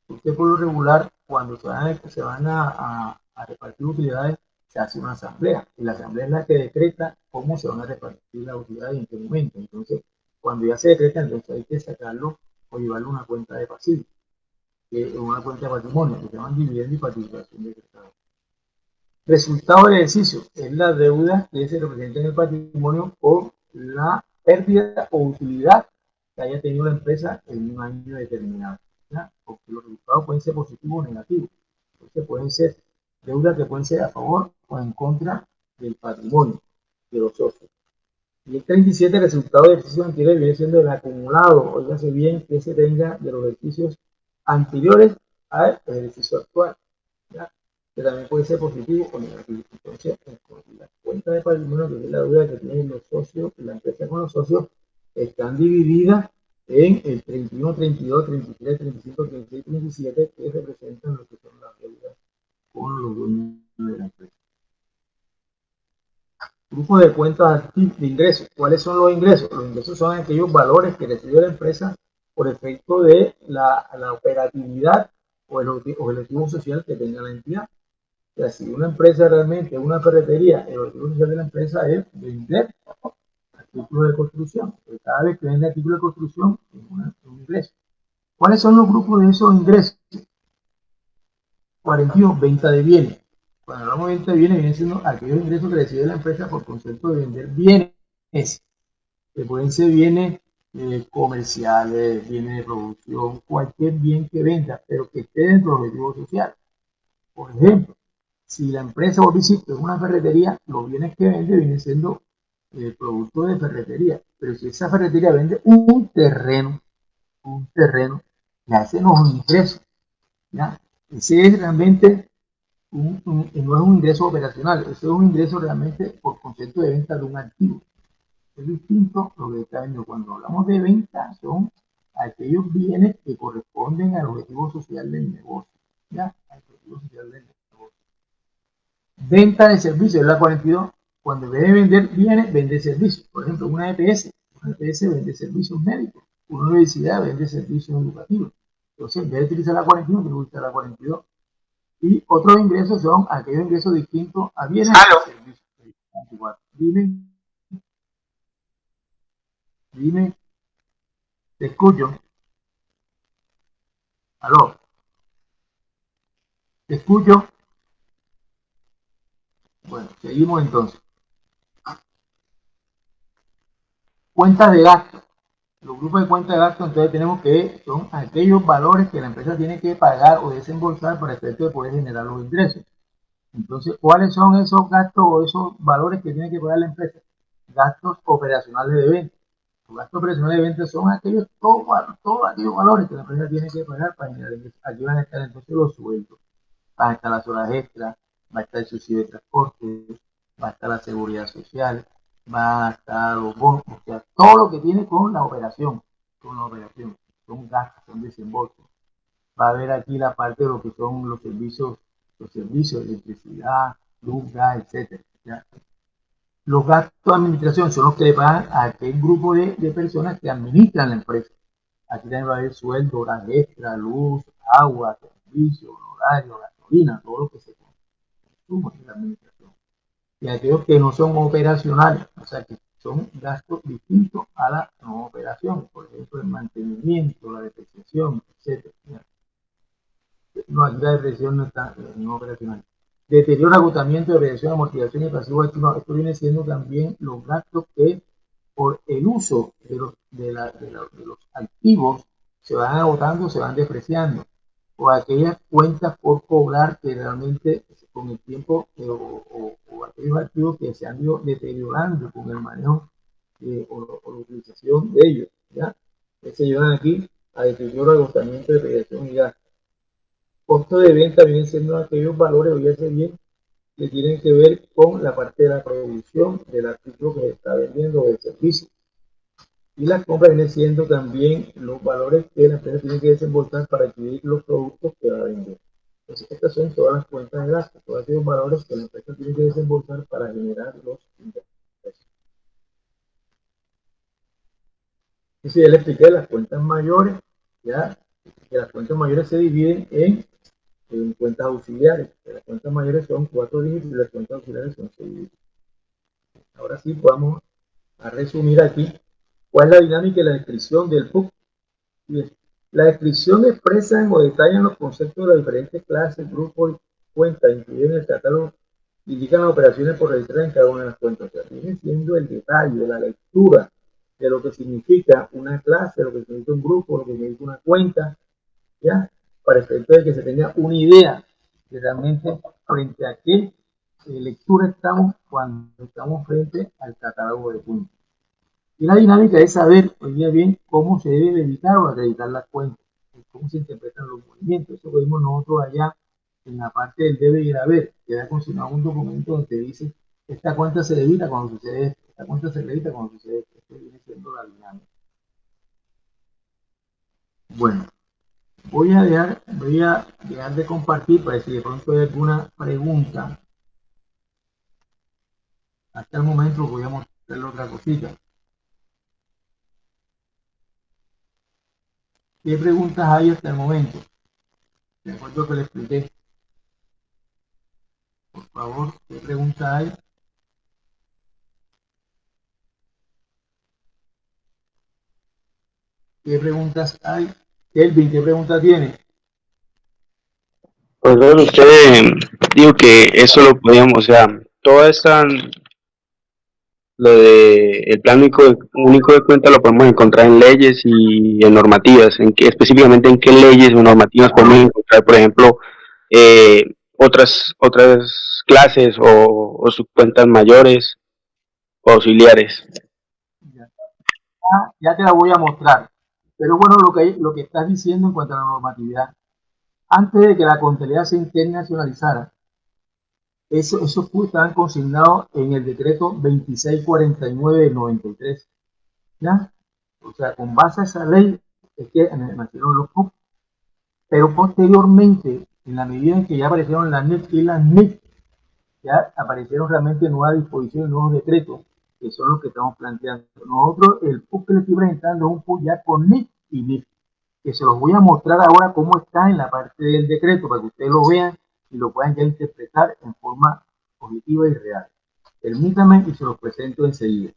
Usted por lo regular, cuando se van a repartir utilidades, se hace una asamblea. Y la asamblea es la que decreta cómo se van a repartir las utilidades y en qué momento. Entonces, cuando ya se decreta, entonces hay que sacarlo o llevarlo a una cuenta de pasivo, que es una cuenta de patrimonio, que se llaman dividendos y participación decretada. Resultado del ejercicio es la deuda que se representa en el patrimonio por la pérdida o utilidad que haya tenido la empresa en un año determinado. ¿Ya? Porque los resultados pueden ser positivos o negativos. Entonces pueden ser deudas que pueden ser a favor o en contra del patrimonio de los socios. Y el 37, resultado de ejercicios anteriores, viene siendo el acumulado, oígase bien, que se tenga de los ejercicios anteriores al ejercicio actual. ¿Ya? Que también puede ser positivo o negativo. Entonces, la cuenta de patrimonio, que es la deuda que tienen los socios, la empresa con los socios, están divididas en el 31, 32, 33, 35, 36, 37, que representan lo que son las deudas con los dueños de la empresa. Grupo de cuentas de ingresos. ¿Cuáles son los ingresos? Los ingresos son aquellos valores que recibe la empresa por efecto de la operatividad o el objetivo social que tenga la entidad. O sea, si una empresa realmente, una ferretería, el objetivo social de la empresa es vender artículos de construcción. Porque cada vez que vende artículos de construcción es un ingreso. ¿Cuáles son los grupos de esos ingresos? 41, venta de bienes. Cuando hablamos de venta de bienes, vienen siendo aquellos ingresos que recibe la empresa por concepto de vender bienes, que pueden ser bienes comerciales, bienes de producción, cualquier bien que venda, pero que esté dentro del objetivo social. Por ejemplo, si la empresa o es una ferretería, los bienes que vende vienen siendo productos de ferretería. Pero si esa ferretería vende un terreno, ya ese no es un ingreso. ¿Ya? Ese es realmente no es un ingreso operacional, ese es un ingreso realmente por concepto de venta de un activo. Es distinto lo que está viendo. Cuando hablamos de venta, son aquellos bienes que corresponden al objetivo social del negocio. ¿Ya? Al objetivo social del negocio. Venta de servicios es la 42. Cuando en vez de vender bienes, vende servicios. Por ejemplo, una EPS. Una EPS vende servicios médicos. Una universidad vende servicios educativos. Entonces, en vez de utilizar la 41, tengo que utilizar la 42. Y otros ingresos son aquellos ingresos distintos a bienes y servicios. Dime, te escucho. Aló, te escucho. Bueno, seguimos entonces. Cuentas de gasto. Los grupos de cuentas de gasto, entonces tenemos que son aquellos valores que la empresa tiene que pagar o desembolsar para efecto de poder generar los ingresos. Entonces, ¿cuáles son esos gastos o esos valores que tiene que pagar la empresa? Gastos operacionales de venta. Los gastos operacionales de venta son aquellos, todos aquellos valores que la empresa tiene que pagar para generar ingresos. Aquí van a estar entonces los sueldos, van a estar las horas extras, va a estar el subsidio de transporte, va a estar la seguridad social, va a estar los bonos, o sea, todo lo que tiene con la operación, son gastos, son desembolsos. Va a haber aquí la parte de lo que son los servicios de electricidad, luz, gas, etcétera. ¿Ya? Los gastos de administración son los que le pagan a aquel grupo de personas que administran la empresa. Aquí también va a haber sueldo, horas extra, luz, agua, servicio, horario, gasolina, todo lo que se consume en la administración. Y aquellos que no son operacionales, o sea, que son gastos distintos a la no operación, por ejemplo, el mantenimiento, la depreciación, etcétera. No, aquí la depreciación no está no operacional. Deterioro, agotamiento, depreciación, amortización y pasivo activo. No, esto viene siendo también los gastos que por el uso de los activos se van agotando, se van depreciando. O aquellas cuentas por cobrar que realmente con el tiempo o aquellos activos que se han ido deteriorando con el manejo o la utilización de ellos. ¿Ya? Que se llevan aquí a deterioro, agotamiento, depreciación y gasto. Costo de venta vienen siendo aquellos valores, oye bien, que tienen que ver con la parte de la producción del artículo que se está vendiendo o del servicio. Y la compra viene siendo también los valores que la empresa tiene que desembolsar para adquirir los productos que va a vender. Entonces, estas son todas las cuentas de gasto, todos aquellos valores que la empresa tiene que desembolsar para generar los ingresos. Entonces, ya le expliqué las cuentas mayores, ya que las cuentas mayores se dividen en cuentas auxiliares. Las cuentas mayores son 4 dígitos y las cuentas auxiliares son 6 dígitos. Ahora sí, vamos a resumir aquí cuál es la dinámica y la descripción del PUC. La descripción expresa o detalla los conceptos de las diferentes clases, grupos y cuentas incluidas en el catálogo, indican las operaciones por registrar en cada una de las cuentas. O sea, viene siendo el detalle, la lectura de lo que significa una clase, lo que significa un grupo, lo que significa una cuenta, ¿ya? Para efecto de que se tenga una idea de realmente frente a qué lectura estamos cuando estamos frente al catálogo de puntos. Y la dinámica es saber, hoy día bien, cómo se debe debitar o acreditar las cuentas, cómo se interpretan los movimientos. Eso lo vimos nosotros allá en la parte del debe y el haber, que da consignado un documento donde dice esta cuenta se debita cuando sucede esto, esta cuenta se debita cuando sucede esto. Esto viene siendo la dinámica. Bueno, voy a dejar de compartir para si de pronto hay alguna pregunta. Hasta el momento voy a mostrarle otra cosita. ¿Qué preguntas hay hasta el momento? De acuerdo a lo que le expliqué. Por favor, ¿qué preguntas hay? ¿Qué preguntas hay? Kelvin, ¿qué pregunta tiene? Pues bueno, usted dijo que eso lo podíamos, o sea, toda esta, lo de el plan único de cuenta lo podemos encontrar en leyes y en normativas, específicamente en qué leyes o normativas podemos encontrar, por ejemplo, otras clases o subcuentas mayores o auxiliares. Ya te la voy a mostrar. Pero bueno, lo que estás diciendo en cuanto a la normatividad. Antes de que la contabilidad se internacionalizara, esos estaban consignados en el decreto 2649 del 93. ¿Ya? O sea, con base a esa ley es que nacieron los PUC. Pero posteriormente, en la medida en que ya aparecieron las NIC y las NIC, ya aparecieron realmente nuevas disposiciones, nuevos decretos, que son los que estamos planteando. Nosotros, el PUC que le estoy presentando es un PUC ya con NIC y NIC, que se los voy a mostrar ahora cómo está en la parte del decreto, para que ustedes lo vean y lo puedan ya interpretar en forma positiva y real. Permítanme y se los presento enseguida.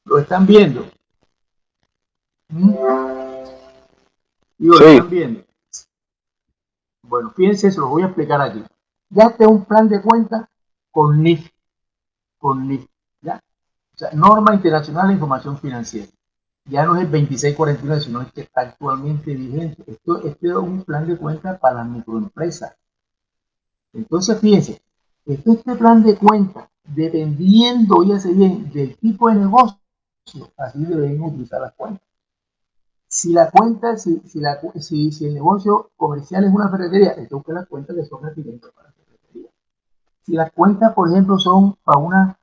¿Lo están viendo? Digo, ¿lo Sí, están viendo? Bueno, fíjense, se los voy a explicar aquí. Ya este es un plan de cuenta con NIF, ¿ya? O sea, Norma Internacional de Información Financiera. Ya no es el 2649, sino el que está actualmente vigente. Este es un plan de cuenta para las microempresas. Entonces, fíjense, este plan de cuenta, dependiendo, ya se bien, del tipo de negocio, así deben utilizar las cuentas. Si la cuenta, si el negocio comercial es una ferretería, hay que buscar las cuentas que son referentes para la ferretería. Si las cuentas, por ejemplo, son para una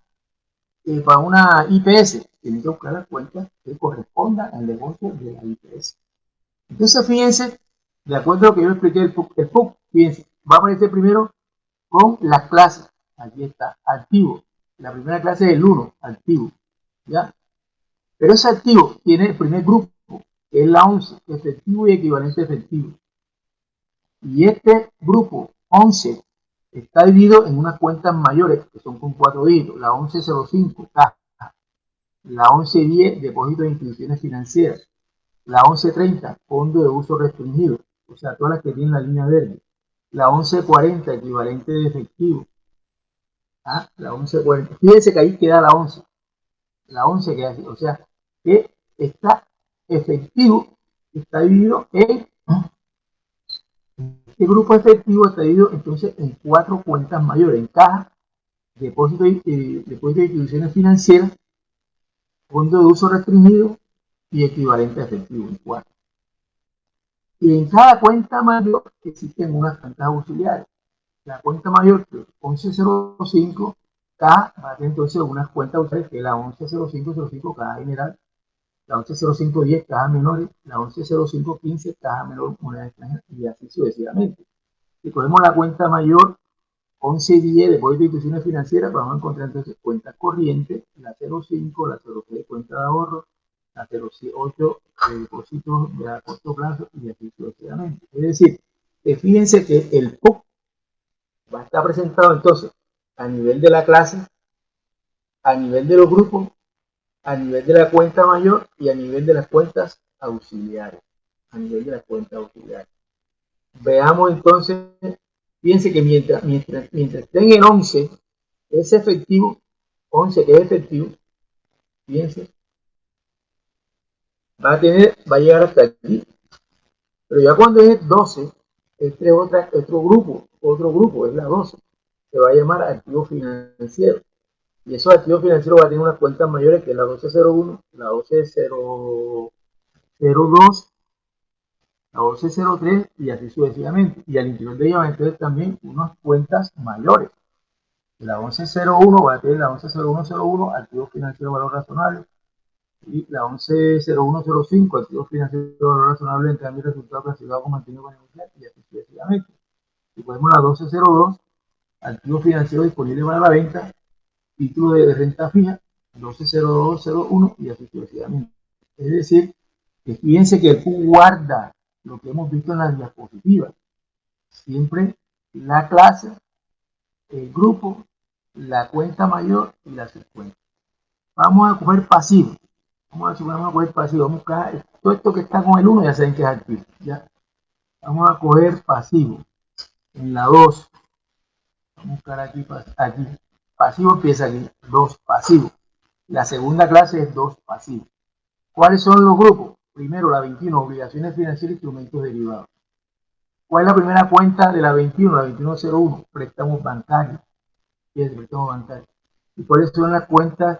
IPS, tienen que buscar las cuentas que correspondan al negocio de la IPS. Entonces, fíjense, de acuerdo a lo que yo expliqué, el PUC, fíjense, va a aparecer primero con las clases. Aquí está, activo. La primera clase es el 1, activo. ¿Ya? Pero ese activo tiene el primer grupo, que es la 11, efectivo y equivalente efectivo. Y este grupo 11 está dividido en unas cuentas mayores, que son con 4 dígitos, la 1105, caja, la 1110, depósito de instituciones financieras, la 1130, fondo de uso restringido, o sea, todas las que tienen la línea verde, la 1140, equivalente de efectivo, la 1140, fíjense que ahí queda la 11 queda así, o sea, que está efectivo, está dividido en, este grupo efectivo está dividido entonces en 4 cuentas mayores, en caja, depósito de instituciones financieras, fondo de uso restringido y equivalente a efectivo en 4. Y en cada cuenta mayor existen unas cuentas auxiliares. La cuenta mayor, que es 1105, K va a tener entonces unas cuentas auxiliares, que es la 110505 caja general, la 110510 caja menores, la 110515 caja menor moneda extranjera, y así sucesivamente. Si cogemos la cuenta mayor 1110 depósito de instituciones financieras, vamos a encontrar entonces cuentas corrientes, la 05, la 03 cuenta de ahorro, la 08 depósitos de a corto plazo y así sucesivamente. Es decir, fíjense que el PUC va a estar presentado entonces a nivel de la clase, a nivel de los grupos, a nivel de la cuenta mayor y a nivel de las cuentas auxiliares. A nivel de las cuentas auxiliares. Veamos entonces, fíjense que mientras estén en 11, es efectivo, 11 que es efectivo, fíjense, va a llegar hasta aquí. Pero ya cuando es 12, otro grupo, es la 12, se va a llamar activo financiero. Y esos activos financieros van a tener unas cuentas mayores que la 1201, la 1202, la 1203 y así sucesivamente. Y al interior de ella van a tener también unas cuentas mayores. La 1101 va a tener la 110101, activos financieros de valor razonable, y la 110105, activos financieros de valor razonable en cambio de resultado clasificado como mantenido con inicial, y así sucesivamente. Y podemos la 1202, activos financieros disponibles para la venta, título de renta fija, 120201 y así sucesivamente. Es decir, que fíjense que el Q guarda lo que hemos visto en las diapositivas. Siempre la clase, el grupo, la cuenta mayor y la subcuenta. Vamos a coger pasivo. Vamos a coger pasivo. Vamos a coger todo esto que está con el 1, ya saben que es activo. ¿Ya? Vamos a coger pasivo. En la 2. Vamos a buscar aquí. Pasivo empieza aquí. 2 pasivo. La segunda clase es 2 pasivo. ¿Cuáles son los grupos? Primero, la 21, obligaciones financieras y instrumentos derivados. ¿Cuál es la primera cuenta de la 21? La 2101, préstamos bancarios. ¿Qué es préstamos bancarios? ¿Y cuáles son las cuentas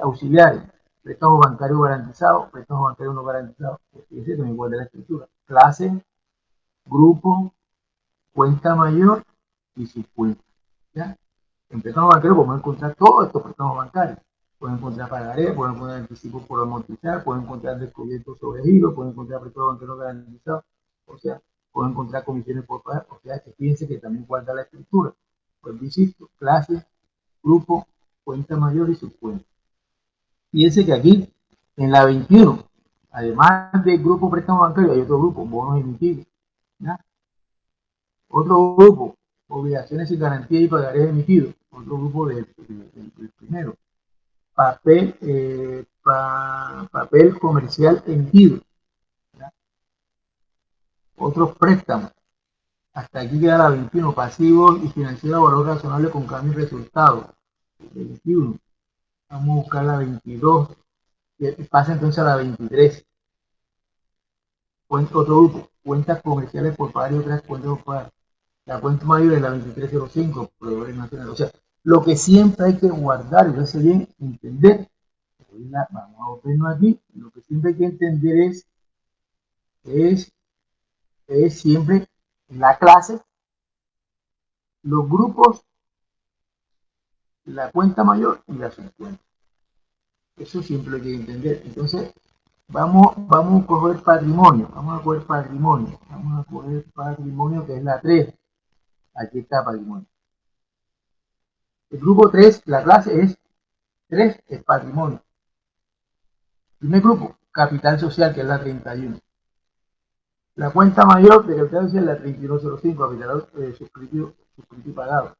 auxiliares? Préstamos bancarios garantizados, préstamos bancarios no garantizados. Ese también igual de la estructura. Clase, grupo, cuenta mayor y subcuenta. ¿Ya? En préstamos bancarios podemos encontrar todos estos préstamos bancarios. Pueden encontrar pagaré, pueden encontrar anticipos por amortizar, pueden encontrar descubiertos sobre giro, pueden encontrar préstamos bancarios garantizados, o sea, pueden encontrar comisiones por pagar, o sea, que fíjense que también guarda la estructura. Pues insisto, clase, grupo, cuenta mayor y subcuenta. Fíjense que aquí, en la 21, además del grupo préstamo bancario, hay otro grupo, bonos emitidos. ¿Ya? Otro grupo, obligaciones sin garantía y pagarés emitidos. Otro grupo del primero. Papel comercial emitido. ¿Ya? Otros préstamos. Hasta aquí queda la 21, pasivos y financieros de valor razonable con cambio y resultados. 21. Vamos a buscar la 22. Pasa entonces a la 23. Otro grupo, cuentas comerciales por pagar y otras cuentas por pagar. La cuenta mayor es la 2305, proveedores nacionales. O sea, lo que siempre hay que guardar, y hace bien entender, vamos a volvernos aquí, lo que siempre hay que entender es siempre la clase, los grupos, la cuenta mayor y la subcuenta. Eso siempre hay que entender. Entonces, vamos a coger patrimonio, vamos a coger patrimonio que es la 3. Aquí está patrimonio. El grupo 3, la clase es 3, es patrimonio. Primer grupo, capital social, que es la 31. La cuenta mayor de capital social es la 3105, capital suscrito y pagado.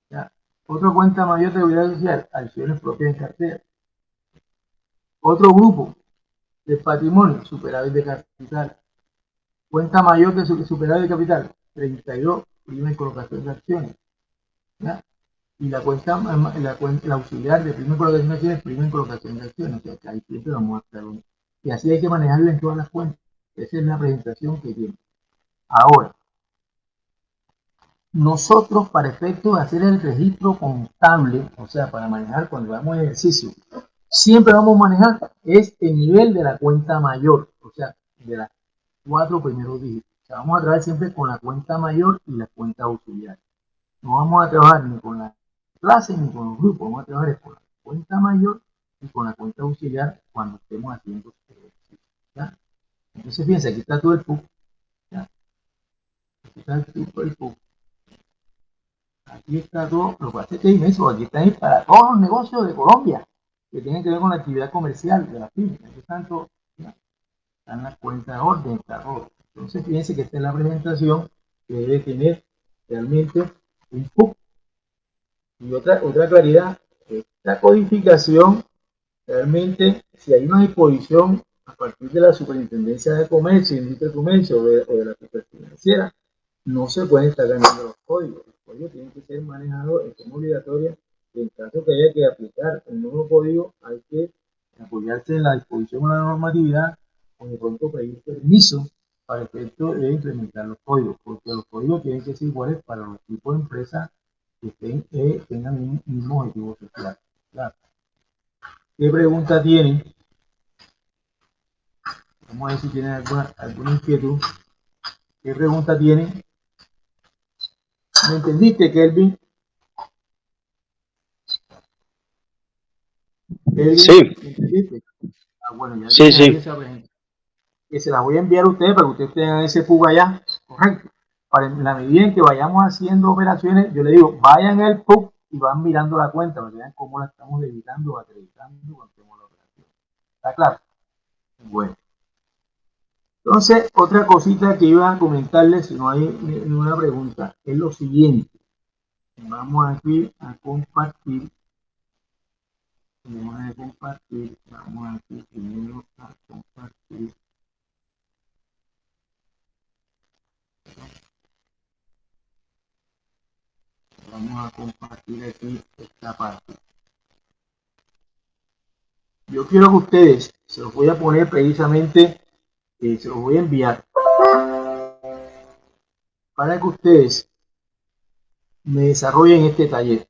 ¿Ya? Otra cuenta mayor de capital social, acciones propias en cartera. Otro grupo de patrimonio, superávit de capital. Cuenta mayor de superávit de capital, 32, prima en colocación de acciones. ¿Ya? Y la cuenta, la auxiliar de prima en colocación de acciones, prima en colocación de acciones. O sea, que ahí siempre vamos a estar uno. Y así hay que manejarla en todas las cuentas. Esa es la presentación que tiene. Ahora, nosotros para efectos de hacer el registro contable, o sea, para manejar cuando hagamos ejercicio, siempre vamos a manejar es el nivel de la cuenta mayor, o sea, de las 4 primeros dígitos. O sea, vamos a trabajar siempre con la cuenta mayor y la cuenta auxiliar. No vamos a trabajar ni con la clase ni con los grupos, vamos a trabajar con la cuenta mayor y con la cuenta auxiliar cuando estemos haciendo ejercicio. ¿Ya? Entonces, fíjense, aquí está todo el PUC. ¿Ya? Aquí está el PUC. Aquí está todo, lo que pasa es que es inmenso, aquí está para todos los negocios de Colombia que tienen que ver con la actividad comercial de la pyme. Aquí están todos, están las cuentas de orden, está todo. Entonces fíjense que esta es la presentación que debe tener realmente un PUC. Y otra claridad, esta codificación realmente, si hay una disposición a partir de la Superintendencia de Comercio, Industria de Comercio o de la Superfinanciera, no se pueden estar cambiando los códigos. Los códigos tienen que ser manejados en forma obligatoria y en caso que haya que aplicar un nuevo código, hay que apoyarse en la disposición de la normatividad o de pronto pedir permiso para el efecto de implementar los códigos, porque los códigos tienen que ser iguales para los tipos de empresas que tengan un mismo objetivo social. Claro. ¿Qué pregunta tienen? Vamos a ver si tienen alguna inquietud. ¿Qué pregunta tienen? ¿Me entendiste, Kelvin? ¿Kelvin? Sí. ¿Me entendiste? Ah, bueno, ya sí, tienen ahí esa pregunta. Que se la voy a enviar a ustedes para que ustedes tengan ese PUG allá, correcto. Para en la medida en que vayamos haciendo operaciones, yo le digo, vayan al PUG y van mirando la cuenta para que vean cómo la estamos debitando o acreditando cuando hacemos la operación. ¿Está claro? Bueno. Entonces, otra cosita que iba a comentarles, si no hay ninguna pregunta, es lo siguiente. Vamos aquí a compartir. Vamos a compartir. Vamos aquí primero a compartir. Vamos a compartir aquí esta parte. Yo quiero que ustedes, se los voy a poner precisamente, se los voy a enviar, para que ustedes me desarrollen este taller,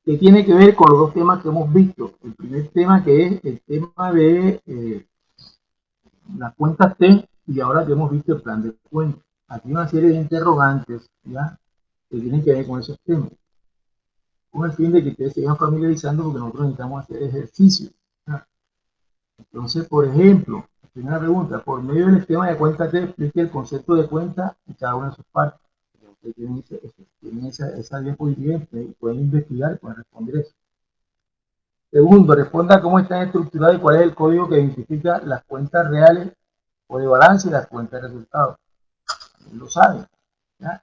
que tiene que ver con los dos temas que hemos visto. El primer tema que es el tema de las cuentas T, y ahora que hemos visto el plan de cuentas. Aquí hay una serie de interrogantes, ¿ya?, que tienen que ver con esos temas, con el fin de que ustedes se vayan familiarizando, porque nosotros necesitamos hacer ejercicio, ¿ya? Entonces, por ejemplo, primera pregunta, por medio del esquema de cuenta T, explique el concepto de cuenta y cada una de sus partes. Ustedes tienen esa diapositiva, pueden investigar y pueden responder eso. Segundo, responda cómo están estructuradas y cuál es el código que identifica las cuentas reales o de balance y las cuentas de resultados. También lo saben, ¿ya?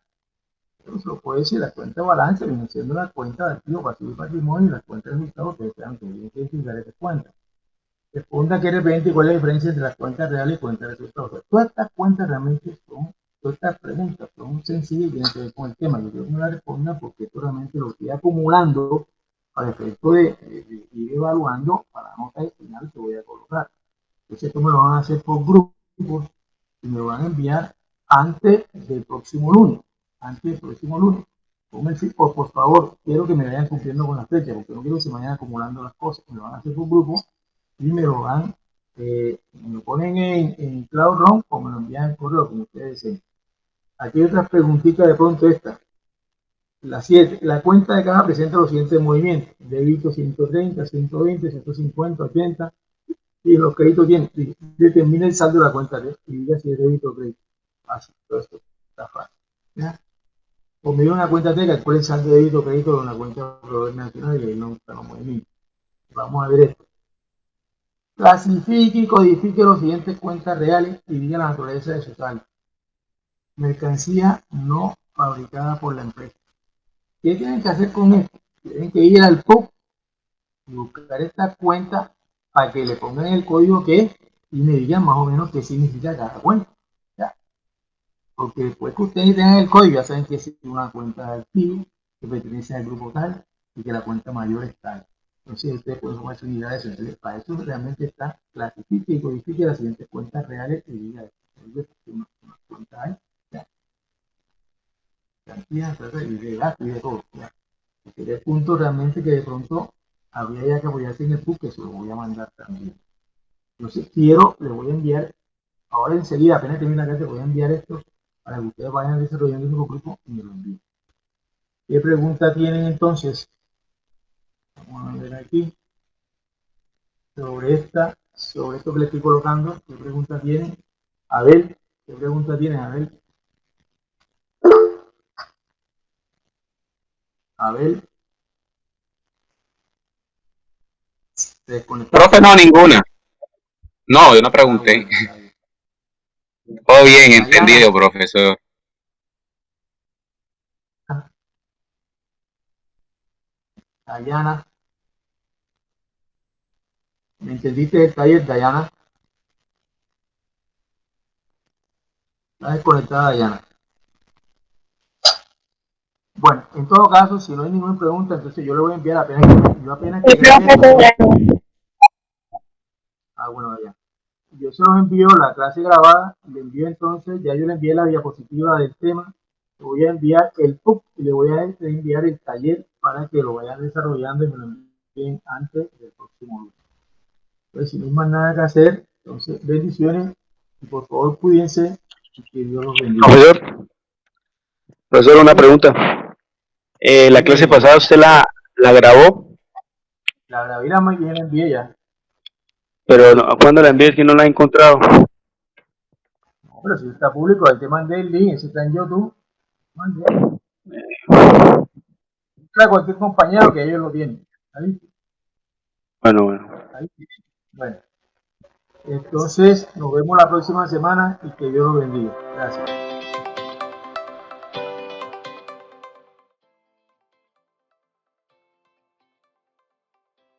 Entonces, lo puede decir, las cuentas de balance vienen siendo las cuentas de activo, pasivo y patrimonio, y las cuentas de resultados, ustedes saben que tienen que identificar esas cuentas. Responda qué representa y cuál es la diferencia entre las cuentas reales y cuentas de resultados. O sea, todas estas cuentas realmente todas estas preguntas son sencillas y tienen que ver con el tema. Yo quiero que me la respondan porque esto realmente lo estoy acumulando para efecto de ir evaluando para la nota final que voy a colocar. Entonces, esto me lo van a hacer por grupos y me lo van a enviar antes del próximo lunes. Antes del próximo lunes. Por favor, quiero que me vayan cumpliendo con las fechas, porque no quiero que se vayan acumulando las cosas. Me lo van a hacer por grupos y me lo van, me lo ponen en Cloud Run o me lo envían en correo, como ustedes deseen. Aquí hay otras preguntitas de pronto esta. La 7. La cuenta de caja presenta los siguientes movimientos. Débito 130, 120, 150, 80. Y los créditos tienen. Determina el saldo de la cuenta y diga si es débito o crédito. Fácil. Todo esto está fácil. ¿Ya? O me dio una cuenta T, calcula el saldo de débito o crédito de una cuenta de proveedor nacional y ahí no están los movimientos. Vamos a ver esto. Clasifique y codifique los siguientes cuentas reales y diga la naturaleza de su saldo. Mercancía no fabricada por la empresa. ¿Qué tienen que hacer con esto? Tienen que ir al PUC y buscar esta cuenta para que le pongan el código que es y me digan más o menos qué significa cada cuenta. ¿Ya? Porque después que ustedes tengan el código, ya saben que es una cuenta de activo, que pertenece al grupo tal y que la cuenta mayor es tal. Entonces ustedes pueden tomar su unidad de eso. Entonces, para eso realmente está, clasifique y codifique las siguientes cuentas reales y diga una cuenta hay, ya, cantidad, y de gasto y de todo. Ya. Sería el punto realmente que de pronto habría ya que apoyarse en el PUC, que se lo voy a mandar también. Entonces quiero, le voy a enviar, ahora enseguida, apenas termine acá, te voy a enviar esto para que ustedes vayan desarrollando su grupo y me lo envíen. ¿Qué pregunta tienen entonces? Vamos a ver aquí. Sobre esto que le estoy colocando, ¿qué pregunta tienen? Abel, ¿qué pregunta tienen, Abel? Abel, ¿te desconectaste? Profe, no, ninguna. No, yo no Ah, pregunté. bueno, está bien. Todo bien, Dayana, entendido, profesor. Dayana, ¿me entendiste el taller, Dayana? Está desconectada, Dayana. Bueno, en todo caso, si no hay ninguna pregunta, entonces yo le voy a enviar apenas que grabe esto, bueno, ya. Yo se los envío la clase grabada, le envío entonces, ya yo le envié la diapositiva del tema, le voy a enviar el PUC y le voy a enviar el taller para que lo vayan desarrollando y me lo envíen antes del próximo lunes. Entonces, si no hay más nada que hacer, entonces bendiciones y por favor cuídense y que Dios los bendiga. Profesor, una Sí, pregunta. La clase dime, pasada usted la grabó, la grabé la mañana, envié ya. pero no, cuando la envié es que no la he encontrado. No, pero si está público, ahí te mandé el link, ese está en YouTube. Mandé. A cualquier compañero que ellos lo tienen. Ahí, Bueno, bueno. ahí. Bueno, entonces nos vemos la próxima semana y que Dios los bendiga. Gracias.